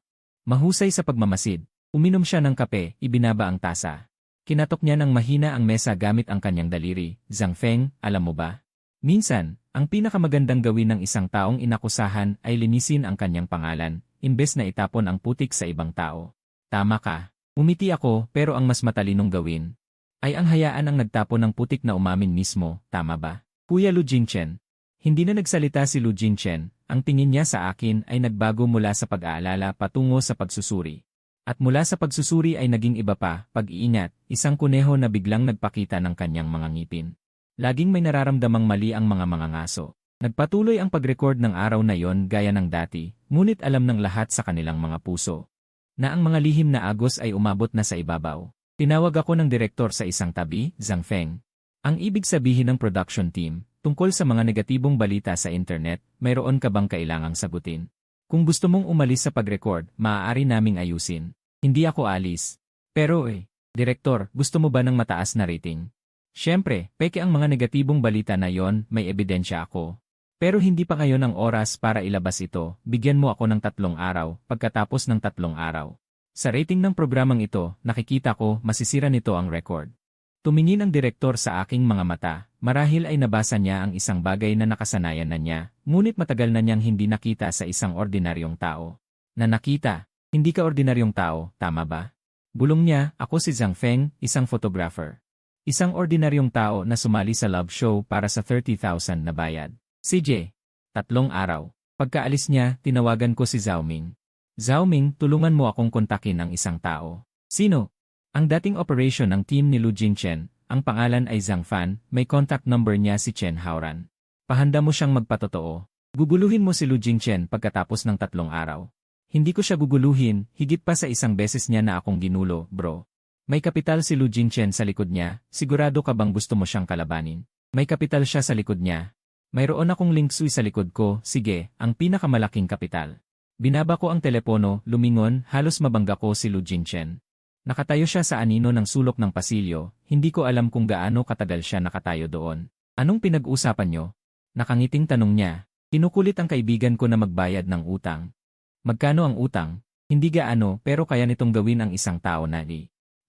Mahusay sa pagmamasid. Uminom siya ng kape, ibinaba ang tasa. Kinatok niya ng mahina ang mesa gamit ang kanyang daliri. Zhang Feng, alam mo ba? Minsan, ang pinakamagandang gawin ng isang taong inakusahan ay linisin ang kanyang pangalan, imbes na itapon ang putik sa ibang tao. Tama ka. Umiti ako, pero ang mas matalinong gawin ay ang hayaan ang nagtapon ng putik na umamin mismo, tama ba? Kuya Lu Jingchen. Hindi na nagsalita si Lu Jingchen, ang tingin niya sa akin ay nagbago mula sa pag-aalala patungo sa pagsusuri. At mula sa pagsusuri ay naging iba pa, pag-iingat, isang kuneho na biglang nagpakita ng kanyang mga ngipin. Laging may nararamdamang mali ang mga ngaso. Nagpatuloy ang pag-record ng araw na yon gaya ng dati, ngunit alam ng lahat sa kanilang mga puso na ang mga lihim na agos ay umabot na sa ibabaw. Tinawag ako ng direktor sa isang tabi, Zhang Feng. Ang ibig sabihin ng production team, tungkol sa mga negatibong balita sa internet, mayroon ka bang kailangang sagutin? Kung gusto mong umalis sa pag-record, maaari naming ayusin. Hindi ako alis. Pero direktor, gusto mo ba ng mataas na rating? Siyempre, peke ang mga negatibong balita na yon, may ebidensya ako. Pero hindi pa ngayon ang oras para ilabas ito, bigyan mo ako ng 3 araw, pagkatapos ng 3 araw. Sa rating ng programang ito, nakikita ko masisira nito ang record. Tumingin ang direktor sa aking mga mata, marahil ay nabasa niya ang isang bagay na nakasanayan na niya, ngunit matagal na niyang hindi nakita sa isang ordinaryong tao. Na nakita, hindi ka ordinaryong tao, tama ba? Bulong niya, ako si Zhang Feng, isang photographer. Isang ordinaryong tao na sumali sa love show para sa 30,000 na bayad. CJ. 3 araw. Pagkaalis niya, tinawagan ko si Zhao Ming. Zhao Ming, tulungan mo akong kontakin ang isang tao. Sino? Ang dating operation ng team ni Lu Jingchen, ang pangalan ay Zhang Fan, may contact number niya si Chen Haoran. Pahanda mo siyang magpatotoo. Guguluhin mo si Lu Jingchen pagkatapos ng 3 araw. Hindi ko siya guguluhin, higit pa sa 1 beses niya na akong ginulo, bro. May kapital si Lu Jingchen sa likod niya, sigurado ka bang gusto mo siyang kalabanin? May kapital siya sa likod niya. Mayroon akong link sa likod ko, sige, ang pinakamalaking kapital. Binaba ko ang telepono, lumingon, halos mabangga ko si Lu Jingchen. Nakatayo siya sa anino ng sulok ng pasilyo, hindi ko alam kung gaano katagal siya nakatayo doon. Anong pinag-usapan niyo? Nakangiting tanong niya. Kinukulit ang kaibigan ko na magbayad ng utang. Magkano ang utang? Hindi gaano, pero kaya nitong gawin ang isang tao na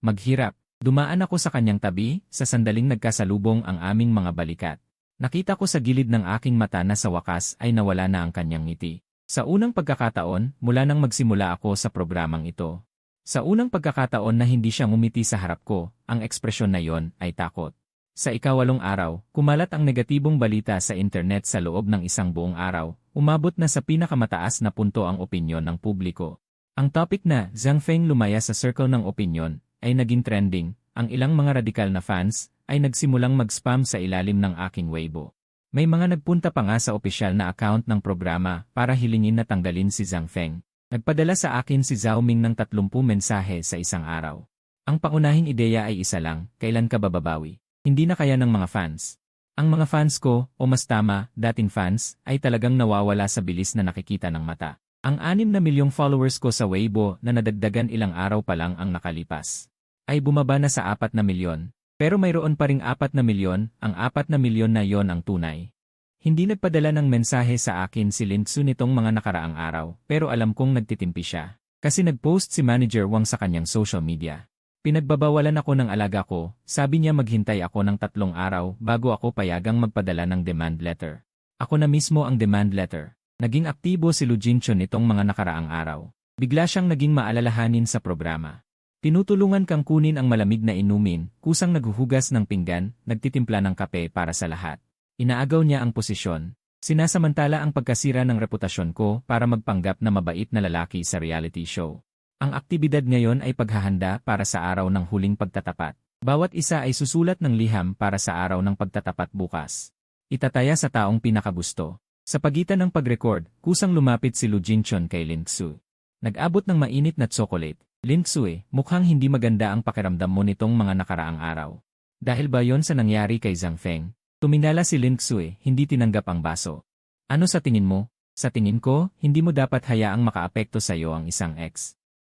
maghirap. Dumaan ako sa kanyang tabi, sa sandaling nagkasalubong ang aming mga balikat. Nakita ko sa gilid ng aking mata na sa wakas ay nawala na ang kanyang ngiti. Sa unang pagkakataon, mula nang magsimula ako sa programang ito. Sa unang pagkakataon na hindi siya ngumiti sa harap ko, ang ekspresyon na yon ay takot. Sa 8 araw, kumalat ang negatibong balita sa internet sa loob ng isang buong araw, umabot na sa pinakamataas na punto ang opinyon ng publiko. Ang topic na Zhang Feng lumaya sa circle ng opinyon ay naging trending, ang ilang mga radikal na fans ay nagsimulang mag-spam sa ilalim ng aking Weibo. May mga nagpunta pa nga sa opisyal na account ng programa para hilingin na tanggalin si Zhang Feng. Nagpadala sa akin si Zhao Ming ng 30 mensahe sa isang araw. Ang pangunahing ideya ay isa lang, kailan ka bababawi? Hindi na kaya ng mga fans. Ang mga fans ko, o mas tama, dating fans, ay talagang nawawala sa bilis na nakikita ng mata. Ang 6 na milyong followers ko sa Weibo na nadagdagan ilang araw pa lang ang nakalipas, ay bumaba na sa 4 na milyon. Pero mayroon pa ring 4 na milyon, ang 4 na milyon na yon ang tunay. Hindi nagpadala ng mensahe sa akin si Lin-Tsu nitong mga nakaraang araw, pero alam kong nagtitimpi siya. Kasi nag-post si Manager Wang sa kanyang social media. Pinagbabawalan ako ng alaga ko, sabi niya maghintay ako ng 3 araw bago ako payagang magpadala ng demand letter. Ako na mismo ang demand letter. Naging aktibo si Lu Jinchun nitong mga nakaraang araw. Bigla siyang naging maalalahanin sa programa. Tinutulungan kang kunin ang malamig na inumin, kusang naghuhugas ng pinggan, nagtitimpla ng kape para sa lahat. Inaagaw niya ang posisyon. Sinasamantala ang pagkasira ng reputasyon ko para magpanggap na mabait na lalaki sa reality show. Ang aktibidad ngayon ay paghahanda para sa araw ng huling pagtatapat. Bawat isa ay susulat ng liham para sa araw ng pagtatapat bukas. Itataya sa taong pinakagusto. Sa pagitan ng pag-record, kusang lumapit si Lu Jinchun kay Lin-Tsu. Nag-abot ng mainit na tsokolate. Lin-Tsu, mukhang hindi maganda ang pakiramdam mo nitong mga nakaraang araw. Dahil ba yon sa nangyari kay Zhang Feng? Tuminala si Lin-Tsu, hindi tinanggap ang baso. Ano sa tingin mo? Sa tingin ko, hindi mo dapat hayaang makaapekto sa iyo ang isang ex.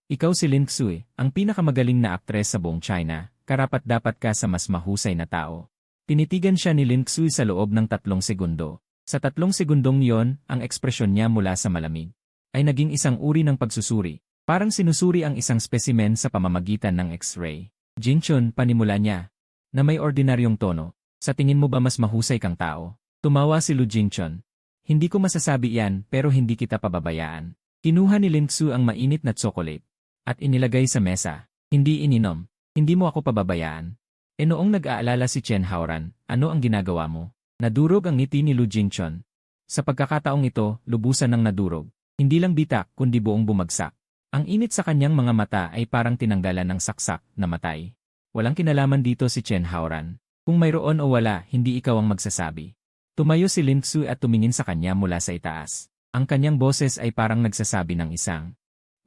Ikaw si Lin-Tsu, ang pinakamagaling na aktres sa buong China, karapat-dapat ka sa mas mahusay na tao. Tinitigan siya ni Lin-Tsu sa loob ng 3 segundo. Sa 3 segundong yon, ang ekspresyon niya mula sa malamig ay naging isang uri ng pagsusuri. Parang sinusuri ang isang spesimen sa pamamagitan ng X-ray. Jinchun, panimula niya, na may ordinaryong tono. Sa tingin mo ba mas mahusay kang tao? Tumawa si Lu Jinchun. Hindi ko masasabi yan pero hindi kita pababayaan. Kinuha ni Lin-Tsu ang mainit na tsokolate at inilagay sa mesa. Hindi ininom. Hindi mo ako pababayaan. E noong nag-aalala si Chen Haoran, ano ang ginagawa mo? Nadurog ang ngiti ni Lu Jinchun. Sa pagkakataong ito, lubusan ng nadurog. Hindi lang bitak kundi buong bumagsak. Ang init sa kanyang mga mata ay parang tinanggalan ng saksak na matay. Walang kinalaman dito si Chen Haoran. Kung mayroon o wala, hindi ikaw ang magsasabi. Tumayo si Lin-Tsu at tumingin sa kanya mula sa itaas. Ang kanyang boses ay parang nagsasabi ng isang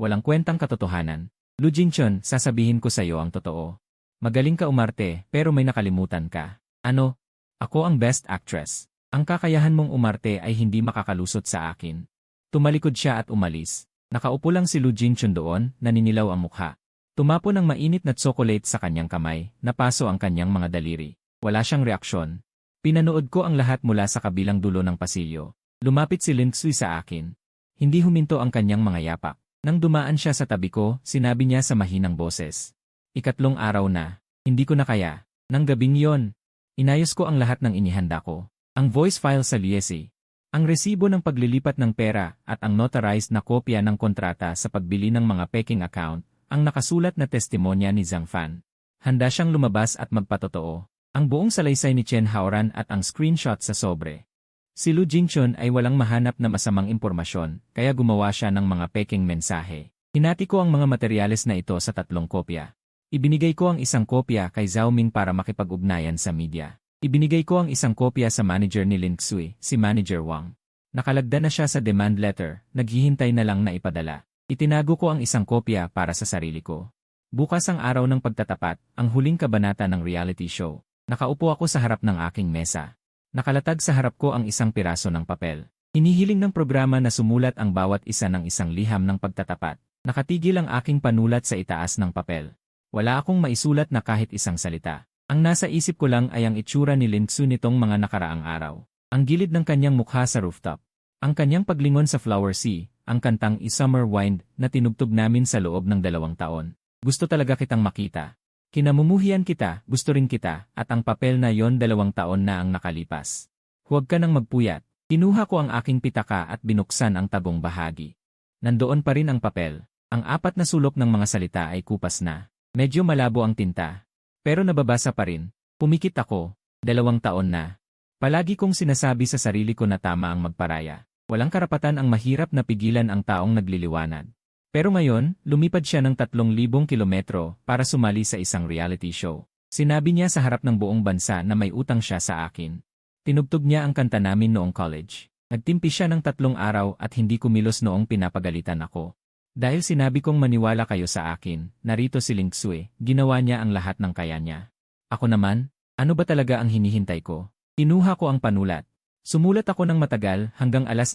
walang kwentang katotohanan. Lu Jinchun, sasabihin ko sa iyo ang totoo. Magaling ka umarte, pero may nakalimutan ka. Ano? Ako ang best actress. Ang kakayahan mong umarte ay hindi makakalusot sa akin. Tumalikod siya at umalis. Nakaupo lang si Lu Jinchun doon, naninilaw ang mukha. Tumapo ng mainit na tsokolate sa kanyang kamay, napaso ang kanyang mga daliri. Wala siyang reaksyon. Pinanood ko ang lahat mula sa kabilang dulo ng pasilyo. Lumapit si Lin-Tsu sa akin. Hindi huminto ang kanyang mga yapak. Nang dumaan siya sa tabi ko, sinabi niya sa mahinang boses. 3 araw na. Hindi ko na kaya. Nang gabing yon, inayos ko ang lahat ng inihanda ko. Ang voice file sa liesi, ang resibo ng paglilipat ng pera at ang notarized na kopya ng kontrata sa pagbili ng mga peking account, ang nakasulat na testimonya ni Zhang Fan. Handa siyang lumabas at magpatotoo. Ang buong salaysay ni Chen Haoran at ang screenshot sa sobre. Si Lu Jinchun ay walang mahanap na masamang impormasyon, kaya gumawa siya ng mga peking mensahe. Hinati ko ang mga materyales na ito sa 3 kopya. Ibinigay ko ang isang kopya kay Zhao Ming para makipag-ugnayan sa media. Ibinigay ko ang isang kopya sa manager ni Lin-Tsu, si Manager Wang. Nakalagda na siya sa demand letter, naghihintay na lang na ipadala. Itinago ko ang isang kopya para sa sarili ko. Bukas ang araw ng pagtatapat, ang huling kabanata ng reality show. Nakaupo ako sa harap ng aking mesa. Nakalatag sa harap ko ang isang piraso ng papel. Hinihiling ng programa na sumulat ang bawat isa ng isang liham ng pagtatapat. Nakatigil ang aking panulat sa itaas ng papel. Wala akong maisulat na kahit isang salita. Ang nasa isip ko lang ay ang itsura ni Lin-Tsu nitong mga nakaraang araw. Ang gilid ng kanyang mukha sa rooftop. Ang kanyang paglingon sa Flower Sea, ang kantang I Summer Wind na tinugtog namin sa loob ng 2 taon. Gusto talaga kitang makita. Kinamumuhian kita, gusto rin kita, at ang papel na yon 2 taon na ang nakalipas. Huwag ka nang magpuyat. Kinuha ko ang aking pitaka at binuksan ang tagong bahagi. Nandoon pa rin ang papel. Ang 4 na sulok ng mga salita ay kupas na. Medyo malabo ang tinta. Pero nababasa pa rin. Pumikit ako. 2 taon na. Palagi kong sinasabi sa sarili ko na tama ang magparaya. Walang karapatan ang mahirap na pigilan ang taong nagliliwanag. Pero ngayon, lumipad siya ng 3,000 kilometro para sumali sa isang reality show. Sinabi niya sa harap ng buong bansa na may utang siya sa akin. Tinugtog niya ang kanta namin noong college. Nagtimpi siya ng 3 araw at hindi kumilos noong pinapagalitan ako. Dahil sinabi kong maniwala kayo sa akin, narito si Lin-Tsu, ginawa niya ang lahat ng kaya niya. Ako naman, Ano ba talaga ang hinihintay ko? Kinuha ko ang panulat. Sumulat ako ng matagal hanggang -3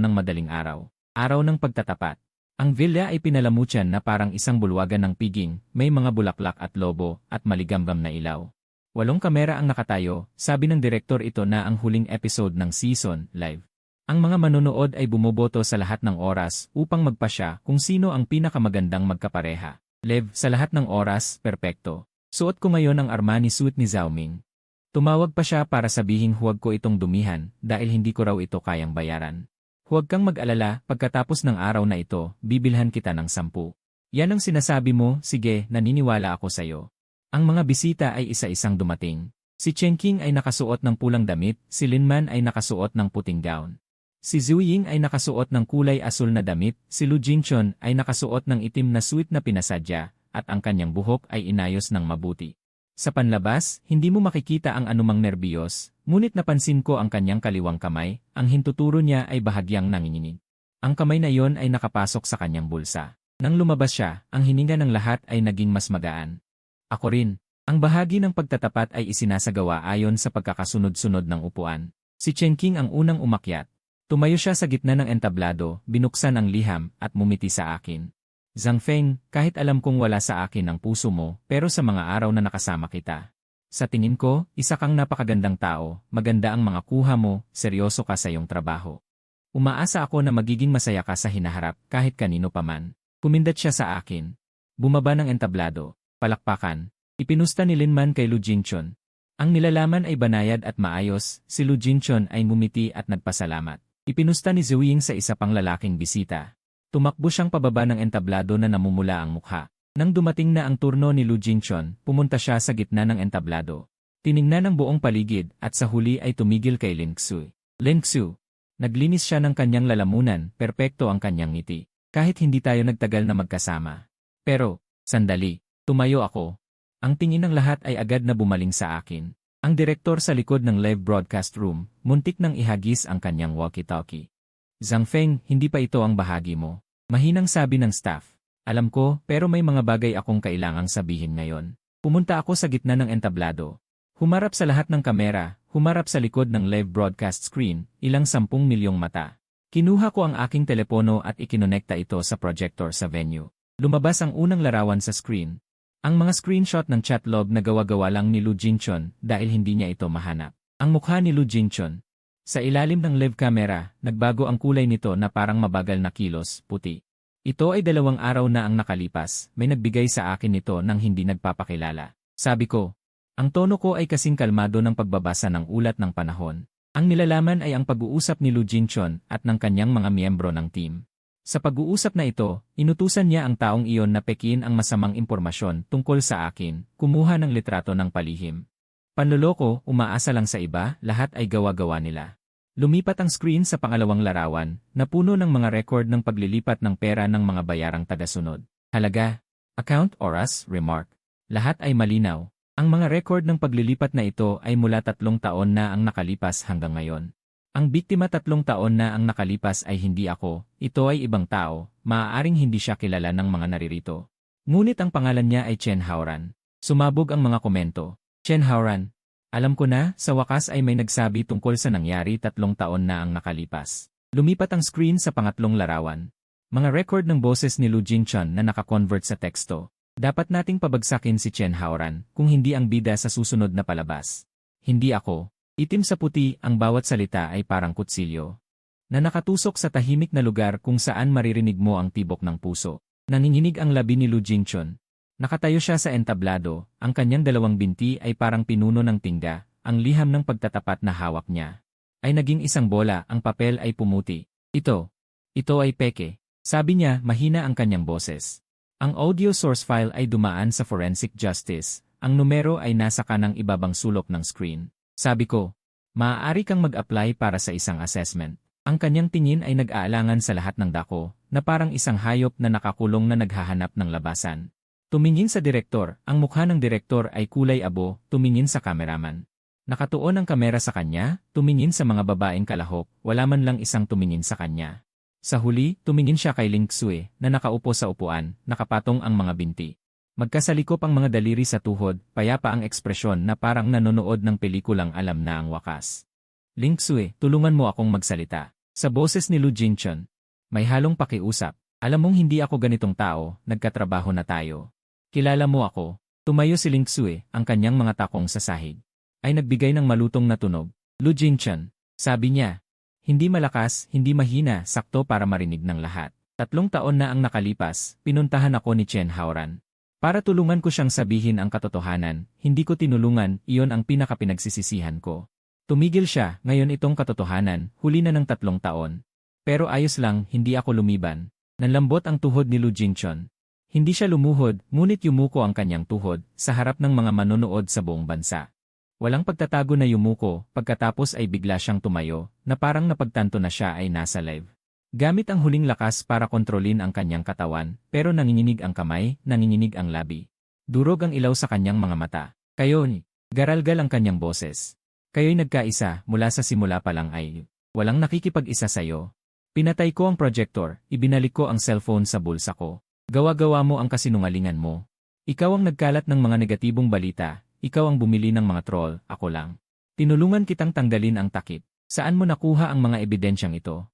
ng madaling araw. Araw ng pagtatapat. Ang villa ay pinalamutyan na parang isang bulwagan ng piging, may mga bulaklak at lobo, at maligambam na ilaw. 8 kamera ang nakatayo, sabi ng direktor ito na ang huling episode ng season, live. Ang mga manonood ay bumoboto sa lahat ng oras upang magpasya kung sino ang pinakamagandang magkapareha. Live, sa lahat ng oras, perpekto. Suot ko ngayon ang Armani suit ni Zhao Ming. Tumawag pa siya para sabihing huwag ko itong dumihan dahil hindi ko raw ito kayang bayaran. Huwag kang mag-alala, pagkatapos ng araw na ito, bibilhan kita ng 10. Yan ang sinasabi mo, sige, naniniwala ako sa'yo. Ang mga bisita ay isa-isang dumating. Si Chen Qing ay nakasuot ng pulang damit, si Lin Man ay nakasuot ng puting gown. Si Zhu Ying ay nakasuot ng kulay asul na damit, si Lu Jingchun ay nakasuot ng itim na suit na pinasadya, at ang kanyang buhok ay inayos ng mabuti. Sa panlabas, hindi mo makikita ang anumang nerbiyos, ngunit napansin ko ang kanyang kaliwang kamay, ang hintuturo niya ay bahagyang nanginginig. Ang kamay na iyon ay nakapasok sa kanyang bulsa. Nang lumabas siya, ang hininga ng lahat ay naging mas magaan. Ako rin. Ang bahagi ng pagtatapat ay isinasagawa ayon sa pagkakasunod-sunod ng upuan. Si Chen Qing ang unang umakyat. Tumayo siya sa gitna ng entablado, binuksan ang liham, at mumiti sa akin. Zhang Feng, kahit alam kong wala sa akin ang puso mo, pero sa mga araw na nakasama kita. Sa tingin ko, isa kang napakagandang tao, maganda ang mga kuha mo, seryoso ka sa iyong trabaho. Umaasa ako na magiging masaya ka sa hinaharap kahit kanino paman. Kumindat siya sa akin. Bumaba ng entablado. Palakpakan. Ipinusta ni Lin Man kay Lu Jingchun. Ang nilalaman ay banayad at maayos, si Lu Jingchun ay ngumiti at nagpasalamat. Ipinusta ni Zhu Ying sa isa pang lalaking bisita. Tumakbo siyang pababa ng entablado na namumula ang mukha. Nang dumating na ang turno ni Lu Jingchun, pumunta siya sa gitna ng entablado. Tiningnan ang buong paligid at sa huli ay tumigil kay Lin Xu. Lin Xu. Naglinis siya ng kanyang lalamunan, perpekto ang kanyang ngiti. Kahit hindi tayo nagtagal na magkasama. Pero, sandali. Tumayo ako. Ang tingin ng lahat ay agad na bumaling sa akin. Ang direktor sa likod ng live broadcast room, muntik nang ihagis ang kanyang walkie-talkie. Zhang Feng, hindi pa ito ang bahagi mo. Mahinang sabi ng staff. Alam ko, pero may mga bagay akong kailangang sabihin ngayon. Pumunta ako sa gitna ng entablado. Humarap sa lahat ng kamera, humarap sa likod ng live broadcast screen, ilang 10 milyong mata. Kinuha ko ang aking telepono at ikinonekta ito sa projector sa venue. Lumabas ang unang larawan sa screen. Ang mga screenshot ng chat log na gawa-gawa lang ni Lu Jingchun dahil hindi niya ito mahanap. Ang mukha ni Lu Jingchun. Sa ilalim ng live camera, nagbago ang kulay nito na parang mabagal na kilos, puti. Ito ay 2 araw na ang nakalipas, may nagbigay sa akin nito nang hindi nagpapakilala. Sabi ko, ang tono ko ay kasing kalmado ng pagbabasa ng ulat ng panahon. Ang nilalaman ay ang pag-uusap ni Lu Jingchun at ng kanyang mga miyembro ng team. Sa pag-uusap na ito, inutusan niya ang taong iyon na pekiin ang masamang impormasyon tungkol sa akin, kumuha ng litrato ng palihim. Panloloko, umaasa lang sa iba, lahat ay gawa-gawa nila. Lumipat ang screen sa pangalawang larawan, na puno ng mga record ng paglilipat ng pera ng mga bayarang tagasunod. Halaga, account, oras, remark. Lahat ay malinaw. Ang mga record ng paglilipat na ito ay mula 3 taon na ang nakalipas hanggang ngayon. Ang biktima 3 taon na ang nakalipas ay hindi ako, ito ay ibang tao, maaaring hindi siya kilala ng mga naririto. Ngunit ang pangalan niya ay Chen Haoran. Sumabog ang mga komento. Chen Haoran. Alam ko na, sa wakas ay may nagsabi tungkol sa nangyari 3 taon na ang nakalipas. Lumipat ang screen sa pangatlong larawan. Mga record ng boses ni Lu Jingchun na nakakonvert sa teksto. Dapat nating pabagsakin si Chen Haoran kung hindi ang bida sa susunod na palabas. Hindi ako. Itim sa puti, ang bawat salita ay parang kutsilyo. Na nakatusok sa tahimik na lugar kung saan maririnig mo ang tibok ng puso. Nanginginig ang labi ni Lu Jingchun. Nakatayo siya sa entablado, ang kanyang 2 binti ay parang pinuno ng tingga, ang liham ng pagtatapat na hawak niya. Ay naging isang bola, ang papel ay pumuti. Ito ay peke. Sabi niya, mahina ang kanyang boses. Ang audio source file ay dumaan sa forensic justice, ang numero ay nasa kanang ibabang sulok ng screen. Sabi ko, maaari kang mag-apply para sa isang assessment. Ang kanyang tingin ay nag-aalangan sa lahat ng dako, na parang isang hayop na nakakulong na naghahanap ng labasan. Tumingin sa direktor, ang mukha ng direktor ay kulay abo, tumingin sa kameraman. Nakatuon ang kamera sa kanya, tumingin sa mga babaeng kalahok, wala man lang isang tumingin sa kanya. Sa huli, tumingin siya kay Ling Xue, na nakaupo sa upuan, nakapatong ang mga binti. Magkasalikop ang mga daliri sa tuhod, payapa ang ekspresyon na parang nanonood ng pelikulang alam na ang wakas. Ling Xue, tulungan mo akong magsalita. Sa boses ni Lu Jinchun, may halong pakiusap. Alam mong hindi ako ganitong tao, nagkatrabaho na tayo. Kilala mo ako. Tumayo si Ling Xue, ang kanyang mga takong sa sahig. Ay nagbigay ng malutong na tunog. Lu Jinchun, sabi niya. Hindi malakas, hindi mahina, sakto para marinig ng lahat. 3 taon na ang nakalipas, pinuntahan ako ni Chen Haoran. Para tulungan ko siyang sabihin ang katotohanan, hindi ko tinulungan, iyon ang pinakapinagsisisihan ko. Tumigil siya, ngayon itong katotohanan, huli na ng 3 taon. Pero ayos lang, hindi ako lumiban. Nanlambot ang tuhod ni Lu Jinchun. Hindi siya lumuhod, ngunit yumuko ang kanyang tuhod, sa harap ng mga manonood sa buong bansa. Walang pagtatago na yumuko, pagkatapos ay bigla siyang tumayo, na parang napagtanto na siya ay nasa live. Gamit ang huling lakas para kontrolin ang kanyang katawan, pero nanginginig ang kamay, nanginginig ang labi. Durog ang ilaw sa kanyang mga mata. Kayo ni, garalgal ang kanyang boses. Kayo'y nagkaisa, mula sa simula pa lang ay, walang nakikipag-isa sa'yo. Pinatay ko ang projector, ibinalik ko ang cellphone sa bulsa ko. Gawa-gawa mo ang kasinungalingan mo. Ikaw ang nagkalat ng mga negatibong balita, ikaw ang bumili ng mga troll, ako lang. Tinulungan kitang tanggalin ang takip. Saan mo nakuha ang mga ebidensyang ito?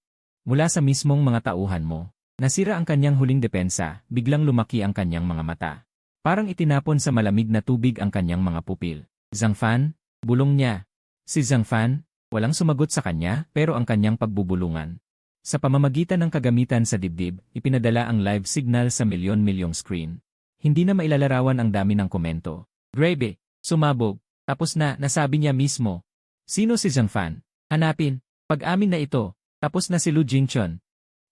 Mula sa mismong mga tauhan mo. Nasira ang kanyang huling depensa, biglang lumaki ang kanyang mga mata. Parang itinapon sa malamig na tubig ang kanyang mga pupil. Zhang Fan? Bulong niya. Si Zhang Fan? Walang sumagot sa kanya, pero ang kanyang pagbubulungan. Sa pamamagitan ng kagamitan sa dibdib, ipinadala ang live signal sa milyon-milyong screen. Hindi na mailalarawan ang dami ng komento. Grabe, sumabog. Tapos na, nasabi niya mismo. Sino si Zhang Fan? Hanapin. Pag-amin na ito. Tapos na si Lu Jinchun.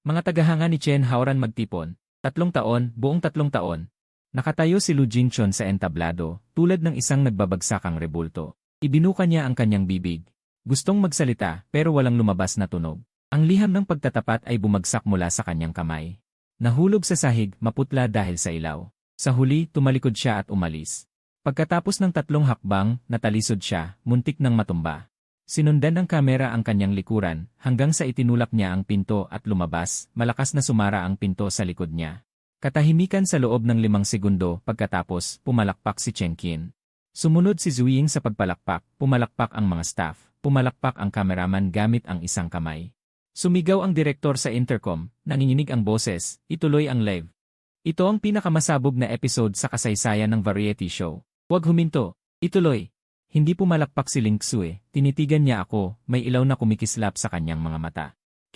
Mga tagahanga ni Chen Haoran magtipon. 3 taon, buong 3 taon. Nakatayo si Lu Jinchun sa entablado, tulad ng isang nagbabagsakang rebulto. Ibinuka niya ang kanyang bibig. Gustong magsalita, pero walang lumabas na tunog. Ang liham ng pagtatapat ay bumagsak mula sa kanyang kamay. Nahulog sa sahig, maputla dahil sa ilaw. Sa huli, tumalikod siya at umalis. Pagkatapos ng 3 hakbang, natalisod siya, muntik ng matumba. Sinundan ng kamera ang kanyang likuran, hanggang sa itinulak niya ang pinto at lumabas, malakas na sumara ang pinto sa likod niya. Katahimikan sa loob ng 5 segundo, pagkatapos, pumalakpak si Chen Qin. Sumunod si Zuying sa pagpalakpak, pumalakpak ang mga staff, pumalakpak ang kameraman gamit ang isang kamay. Sumigaw ang direktor sa intercom, nanginginig ang boses, ituloy ang live. Ito ang pinakamasabog na episode sa kasaysayan ng variety show. Huwag huminto, ituloy. Hindi pumalakpak si Ling Xue, tinitigan niya ako, may ilaw na kumikislap sa kanyang mga mata.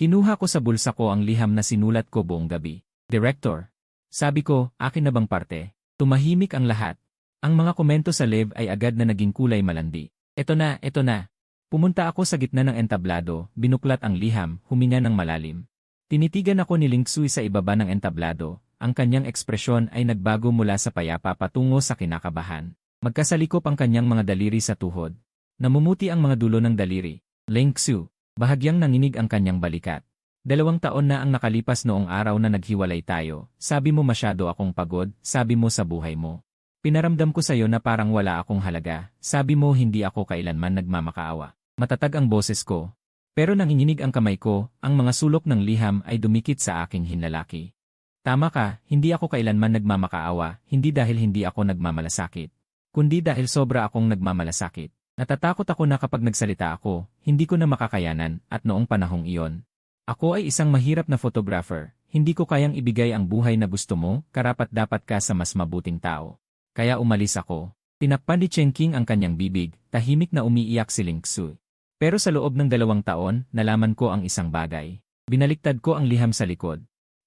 Kinuha ko sa bulsa ko ang liham na sinulat ko buong gabi. Director. Sabi ko, akin na bang parte? Tumahimik ang lahat. Ang mga komento sa live ay agad na naging kulay malandi. Eto na, eto na. Pumunta ako sa gitna ng entablado, binuklat ang liham, huminga ng malalim. Tinitigan ako ni Ling Xue sa ibaba ng entablado, ang kanyang ekspresyon ay nagbago mula sa payapa patungo sa kinakabahan. Magkasalikop ang kanyang mga daliri sa tuhod. Namumuti ang mga dulo ng daliri. Ling Xue, bahagyang nanginig ang kanyang balikat. 2 taon na ang nakalipas noong araw na naghiwalay tayo. Sabi mo masyado akong pagod, sabi mo sa buhay mo. Pinaramdam ko sa'yo na parang wala akong halaga. Sabi mo hindi ako kailanman nagmamakaawa. Matatag ang boses ko. Pero nanginginig ang kamay ko, ang mga sulok ng liham ay dumikit sa aking hinlalaki. Tama ka, hindi ako kailanman nagmamakaawa, hindi dahil hindi ako nagmamalasakit. Kundi dahil sobra akong nagmamalasakit. Natatakot ako na kapag nagsalita ako, hindi ko na makakayanan, at noong panahong iyon. Ako ay isang mahirap na photographer, hindi ko kayang ibigay ang buhay na gusto mo, karapat-dapat ka sa mas mabuting tao. Kaya umalis ako. Tinakpan ni Chen Qing ang kanyang bibig, tahimik na umiiyak si Ling Xue. Pero sa loob ng 2 taon, nalaman ko ang isang bagay. Binaliktad ko ang liham sa likod.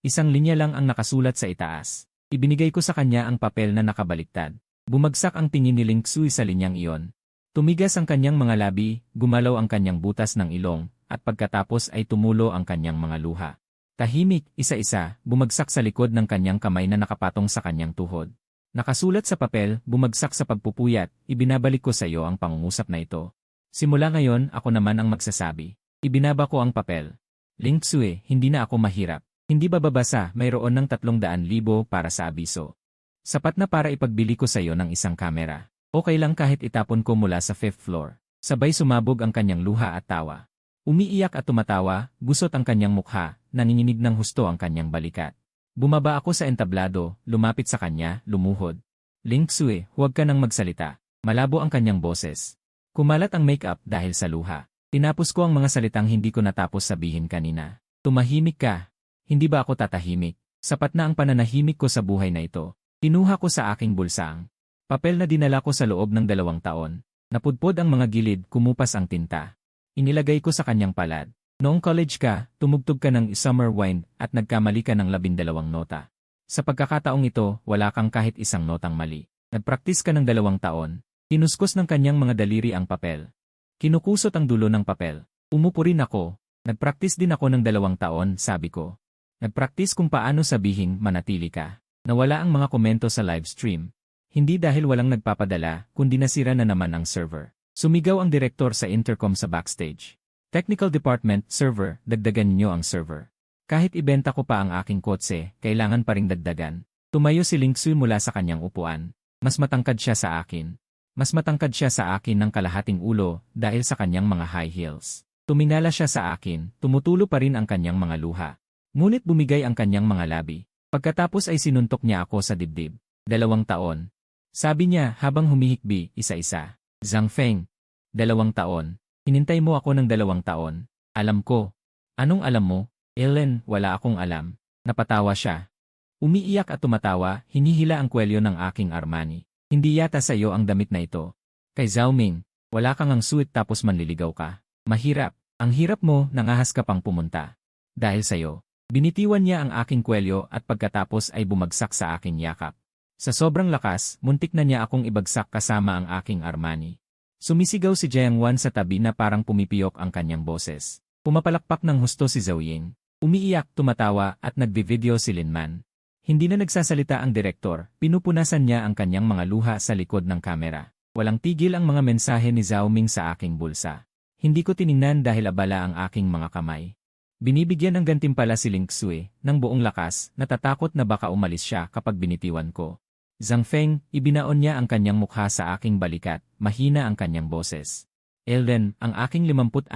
Isang linya lang ang nakasulat sa itaas. Ibinigay ko sa kanya ang papel na nakabaliktad. Bumagsak ang tingin ni Ling Xue sa linyang iyon. Tumigas ang kanyang mga labi, gumalaw ang kanyang butas ng ilong, at pagkatapos ay tumulo ang kanyang mga luha. Tahimik, isa-isa, bumagsak sa likod ng kanyang kamay na nakapatong sa kanyang tuhod. Nakasulat sa papel, bumagsak sa pagpupuyat, ibinabalik ko sa iyo ang pangungusap na ito. Simula ngayon, ako naman ang magsasabi. Ibinaba ko ang papel. Ling Xue, hindi na ako mahirap. Hindi bababasa, mayroon ng 300,000 para sa abiso. Sapat na para ipagbili ko sa iyo ng isang kamera. Okay lang kahit itapon ko mula sa 5th floor. Sabay sumabog ang kanyang luha at tawa. Umiiyak at tumatawa, gusot ang kanyang mukha, nanginginig ng husto ang kanyang balikat. Bumaba ako sa entablado, lumapit sa kanya, lumuhod. Ling Xue, huwag ka nang magsalita. Malabo ang kanyang boses. Kumalat ang makeup dahil sa luha. Tinapos ko ang mga salitang hindi ko natapos sabihin kanina. Tumahimik ka. Hindi ba ako tatahimik? Sapat na ang pananahimik ko sa buhay na ito. Kinuha ko sa aking bulsang papel na dinala ko sa loob ng 2 taon. Napudpod ang mga gilid, kumupas ang tinta. Inilagay ko sa kanyang palad. Noong college ka, tumugtog ka ng Summer Wind at nagkamali ka ng 12 nota. Sa pagkakataong ito, wala kang kahit isang notang mali. Nagpraktis ka ng 2 taon. Kinuskos ng kanyang mga daliri ang papel. Kinukusot ang dulo ng papel. Umupo rin ako. Nagpraktis din ako ng 2 taon, sabi ko. Nagpraktis kung paano sabihing manatili ka. Nawala ang mga komento sa live stream. Hindi dahil walang nagpapadala, kundi nasira na naman ang server. Sumigaw ang direktor sa intercom sa backstage. Technical department, server, dagdagan niyo ang server. Kahit ibenta ko pa ang aking kotse, kailangan pa ring dagdagan. Tumayo si Ling Xue mula sa kanyang upuan. Mas matangkad siya sa akin. Mas matangkad siya sa akin ng kalahating ulo dahil sa kanyang mga high heels. Tumingala siya sa akin, tumutulo pa rin ang kanyang mga luha. Ngunit bumigay ang kanyang mga labi. Pagkatapos ay sinuntok niya ako sa dibdib. 2 taon. Sabi niya habang humihikbi isa-isa. Zhang Feng. 2 taon. Hinintay mo ako ng 2 taon. Alam ko. Anong alam mo? Ellen, wala akong alam. Napatawa siya. Umiiyak at tumatawa, hinihila ang kwelyo ng aking Armani. Hindi yata sa iyo ang damit na ito. Kay Zhao Ming, wala kang ang suit tapos manliligaw ka. Mahirap. Ang hirap mo, nangahas ka pang pumunta. Dahil sa iyo. Binitiwan niya ang aking kwelyo at pagkatapos ay bumagsak sa aking yakap. Sa sobrang lakas, muntik na niya akong ibagsak kasama ang aking Armani. Sumisigaw si Jiang Wan sa tabi na parang pumipiyok ang kanyang boses. Pumapalakpak ng husto si Zhao Ying. Umiiyak, tumatawa at nagbi-video si Lin Man. Hindi na nagsasalita ang direktor, pinupunasan niya ang kanyang mga luha sa likod ng kamera. Walang tigil ang mga mensahe ni Zhao Ming sa aking bulsa. Hindi ko tiningnan dahil abala ang aking mga kamay. Binibigyan ng gantimpala si Ling Xue ng buong lakas, natatakot na baka umalis siya kapag binitiwan ko. Zhang Feng, ibinaon niya ang kanyang mukha sa aking balikat, mahina ang kanyang boses. Elden, ang aking 56,000.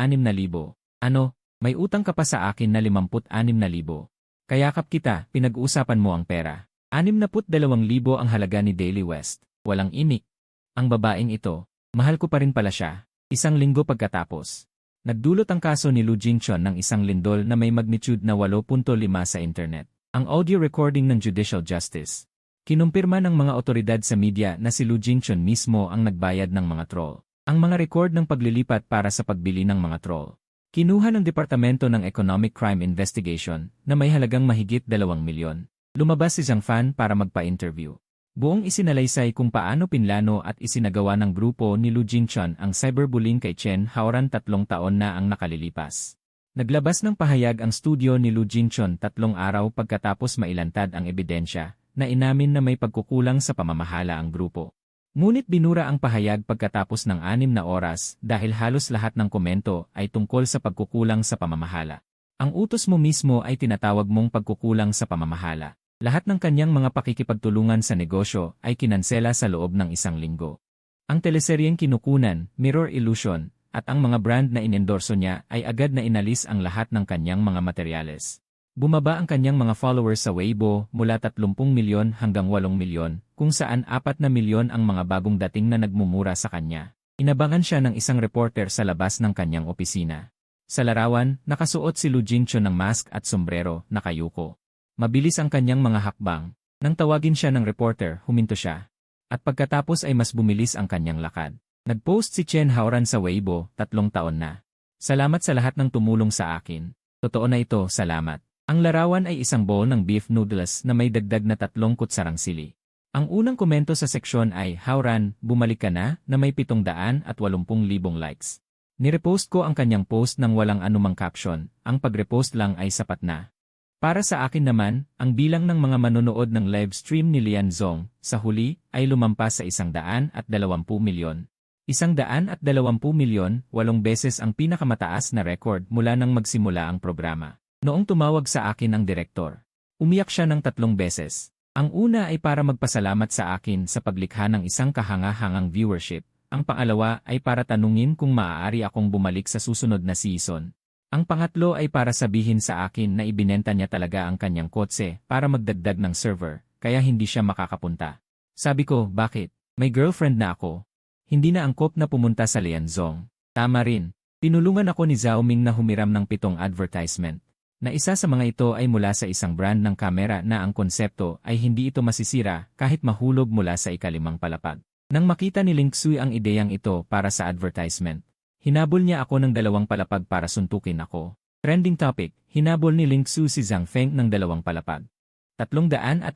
Ano, may utang ka pa sa akin na 56,000. Kayakap kita, pinag-uusapan mo ang pera. 62,000 ang halaga ni Daily West. Walang imik. Ang babaeng ito, mahal ko pa rin pala siya. 1 linggo pagkatapos. Nagdulot ang kaso ni Lu Jingchun ng 1 lindol na may magnitude na 8.5 sa internet. Ang audio recording ng Judicial Justice. Kinumpirma ng mga otoridad sa media na si Lu Jingchun mismo ang nagbayad ng mga troll. Ang mga record ng paglilipat para sa pagbili ng mga troll. Kinuha ng Departamento ng Economic Crime Investigation na may halagang mahigit 2 milyon. Lumabas si Zhang Fan para magpa-interview. Buong isinalaysay kung paano pinlano at isinagawa ng grupo ni Lu Jingchun ang cyberbullying kay Chen Haoran 3 taon na ang nakalilipas. Naglabas ng pahayag ang studio ni Lu Jingchun 3 araw pagkatapos mailantad ang ebidensya na inamin na may pagkukulang sa pamamahala ang grupo. Ngunit binura ang pahayag pagkatapos ng 6 na oras dahil halos lahat ng komento ay tungkol sa pagkukulang sa pamamahala. Ang utos mo mismo ay tinatawag mong pagkukulang sa pamamahala. Lahat ng kanyang mga pakikipagtulungan sa negosyo ay kinansela sa loob ng 1 linggo. Ang teleseryeng kinukunan, Mirror Illusion, at ang mga brand na inendorso niya ay agad na inalis ang lahat ng kanyang mga materyales. Bumaba ang kanyang mga followers sa Weibo mula 30 milyon hanggang 8 milyon, kung saan 4 na milyon ang mga bagong dating na nagmumura sa kanya. Inabangan siya ng isang reporter sa labas ng kanyang opisina. Sa larawan, nakasuot si Lu Jingchun ng mask at sombrero, nakayuko. Mabilis ang kanyang mga hakbang. Nang tawagin siya ng reporter, huminto siya. At pagkatapos ay mas bumilis ang kanyang lakad. Nag-post si Chen Haoran sa Weibo, 3 taon na. Salamat sa lahat ng tumulong sa akin. Totoo na ito, salamat. Ang larawan ay isang bowl ng beef noodles na may dagdag na 3 kutsarang sili. Ang unang komento sa seksyon ay, Haoran, bumalik ka na may 780,000 likes. Nirepost ko ang kanyang post ng walang anumang caption, ang pagrepost lang ay sapat na. Para sa akin naman, ang bilang ng mga manonood ng live stream ni Lian Zong, sa huli, ay lumampas sa 120 milyon. 120 milyon, 8 beses ang pinakamataas na record mula nang magsimula ang programa. Noong tumawag sa akin ang direktor, umiyak siya ng 3 beses. Ang una ay para magpasalamat sa akin sa paglikha ng isang kahanga-hangang viewership. Ang pangalawa ay para tanungin kung maaari akong bumalik sa susunod na season. Ang pangatlo ay para sabihin sa akin na ibinenta niya talaga ang kanyang kotse para magdagdag ng server, kaya hindi siya makakapunta. Sabi ko, bakit? May girlfriend na ako. Hindi na angkop na pumunta sa Lianzong. Tama rin. Tinulungan ako ni Zhao Ming na humiram ng 7 advertisement. Na isa sa mga ito ay mula sa isang brand ng kamera na ang konsepto ay hindi ito masisira kahit mahulog mula sa ika-5 palapag. Nang makita ni Ling Xui ang ideyang ito para sa advertisement, hinabol niya ako ng 2 palapag para suntukin ako. Trending topic, hinabol ni Ling Xui si Zhang Feng ng 2 palapag. 340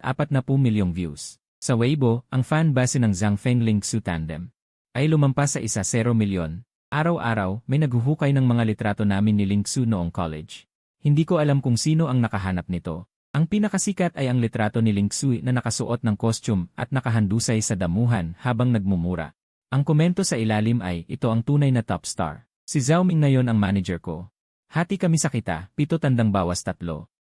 milyong views. Sa Weibo, ang fan base ng Zhang Feng Ling Xui tandem ay lumampas sa 1.0 milyon. Araw-araw, may naghuhukay ng mga litrato namin ni Ling Xui noong college. Hindi ko alam kung sino ang nakahanap nito. Ang pinakasikat ay ang litrato ni Ling Xui na nakasuot ng costume at nakahandusay sa damuhan habang nagmumura. Ang komento sa ilalim ay, ito ang tunay na top star. Si Zhao Ming na yon ang manager ko. Hati kami sa kita, 7 tandang bawas 3.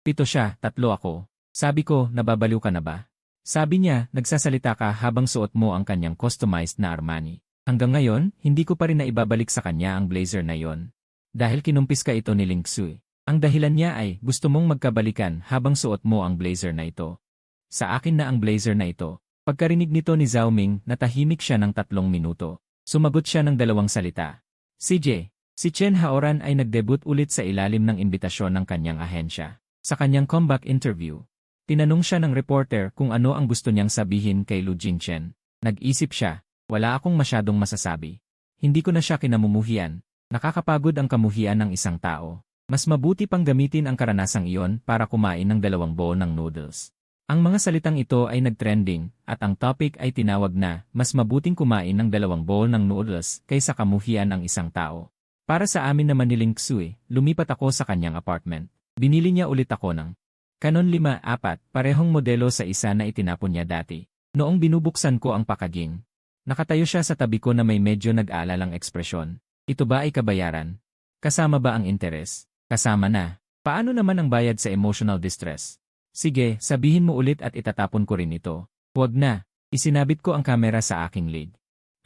7 siya, 3 ako. Sabi ko, nababaliw ka na ba? Sabi niya, nagsasalita ka habang suot mo ang kanyang customized na Armani. Hanggang ngayon, hindi ko pa rin naibabalik sa kanya ang blazer na yon. Dahil kinumpis ka ito ni Ling Xui. Ang dahilan niya ay, gusto mong magkabalikan habang suot mo ang blazer na ito. Sa akin na ang blazer na ito. Pagkarinig nito ni Zhao Ming, natahimik siya ng 3 minuto. Sumagot siya ng 2 salita. CJ, si Chen Haoran ay nagdebut ulit sa ilalim ng imbitasyon ng kanyang ahensya. Sa kanyang comeback interview, tinanong siya ng reporter kung ano ang gusto niyang sabihin kay Lu Jingchen. Nag-isip siya. Wala akong masyadong masasabi. Hindi ko na siya kinamumuhian. Nakakapagod ang kamuhian ng isang tao. Mas mabuti pang gamitin ang karanasang iyon para kumain ng 2 bowl ng noodles. Ang mga salitang ito ay nagtrending at ang topic ay tinawag na mas mabuting kumain ng 2 bowl ng noodles kaysa kamuhian ang isang tao. Para sa amin naman ni Ling Xui, lumipat ako sa kanyang apartment. Binili niya ulit ako ng Canon 5-4, parehong modelo sa isa na itinapon niya dati. Noong binubuksan ko ang packaging, nakatayo siya sa tabi ko na may medyo nag-aalalang ekspresyon. Ito ba ay kabayaran? Kasama ba ang interes? Kasama na. Paano naman ang bayad sa emotional distress? Sige, sabihin mo ulit at itatapon ko rin ito. Huwag na. Isinabit ko ang kamera sa aking lid.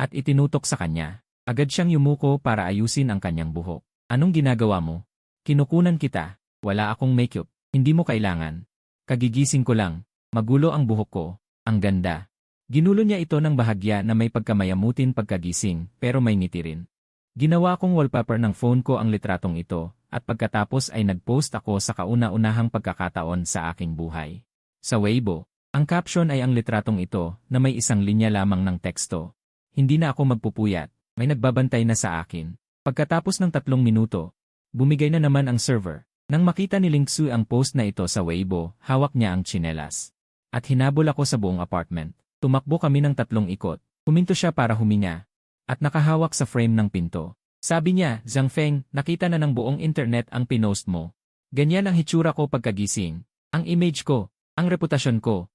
At itinutok sa kanya. Agad siyang yumuko para ayusin ang kanyang buhok. Anong ginagawa mo? Kinukunan kita. Wala akong makeup. Hindi mo kailangan. Kagigising ko lang. Magulo ang buhok ko. Ang ganda. Ginulo niya ito ng bahagya na may pagkamayamutin pagkagising, pero may ngiti rin. Ginawa kong wallpaper ng phone ko ang litratong ito, at pagkatapos ay nag-post ako sa kauna-unahang pagkakataon sa aking buhay. Sa Weibo, ang caption ay ang litratong ito na may 1 linya lamang ng teksto. Hindi na ako magpupuyat, may nagbabantay na sa akin. Pagkatapos ng 3 minuto, bumigay na naman ang server. Nang makita ni Ling Xui ang post na ito sa Weibo, hawak niya ang tsinelas. At hinabol ako sa buong apartment. Tumakbo kami ng 3 ikot. Huminto siya para huminga. At nakahawak sa frame ng pinto. Sabi niya, Zhang Feng, nakita na ng buong internet ang pinost mo. Ganyan ang hitsura ko pagkagising. Ang image ko, ang reputasyon ko.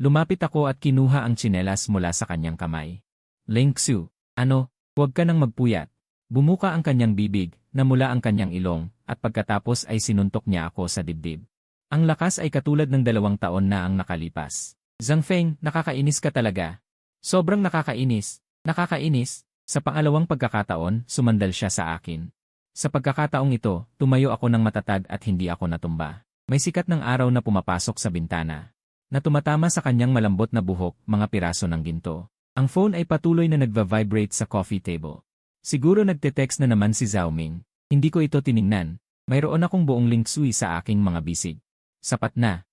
Lumapit ako at kinuha ang tsinelas mula sa kanyang kamay. Ling Xui, ano, huwag ka nang magpuyat. Bumuka ang kanyang bibig, namula ang kanyang ilong, at pagkatapos ay sinuntok niya ako sa dibdib. Ang lakas ay katulad ng 2 taon na ang nakalipas. Zhang Feng, nakakainis ka talaga. Sobrang nakakainis. Nakakainis. Sa pangalawang pagkakataon, sumandal siya sa akin. Sa pagkakataong ito, tumayo ako ng matatag at hindi ako natumba. May sikat ng araw na pumapasok sa bintana. Na tumatama sa kanyang malambot na buhok, mga piraso ng ginto. Ang phone ay patuloy na nagva-vibrate sa coffee table. Siguro nagte-text na naman si Zhao Ming. Hindi ko ito tiningnan. Mayroon akong buong Ling Xui sa aking mga bisig. Sapat na.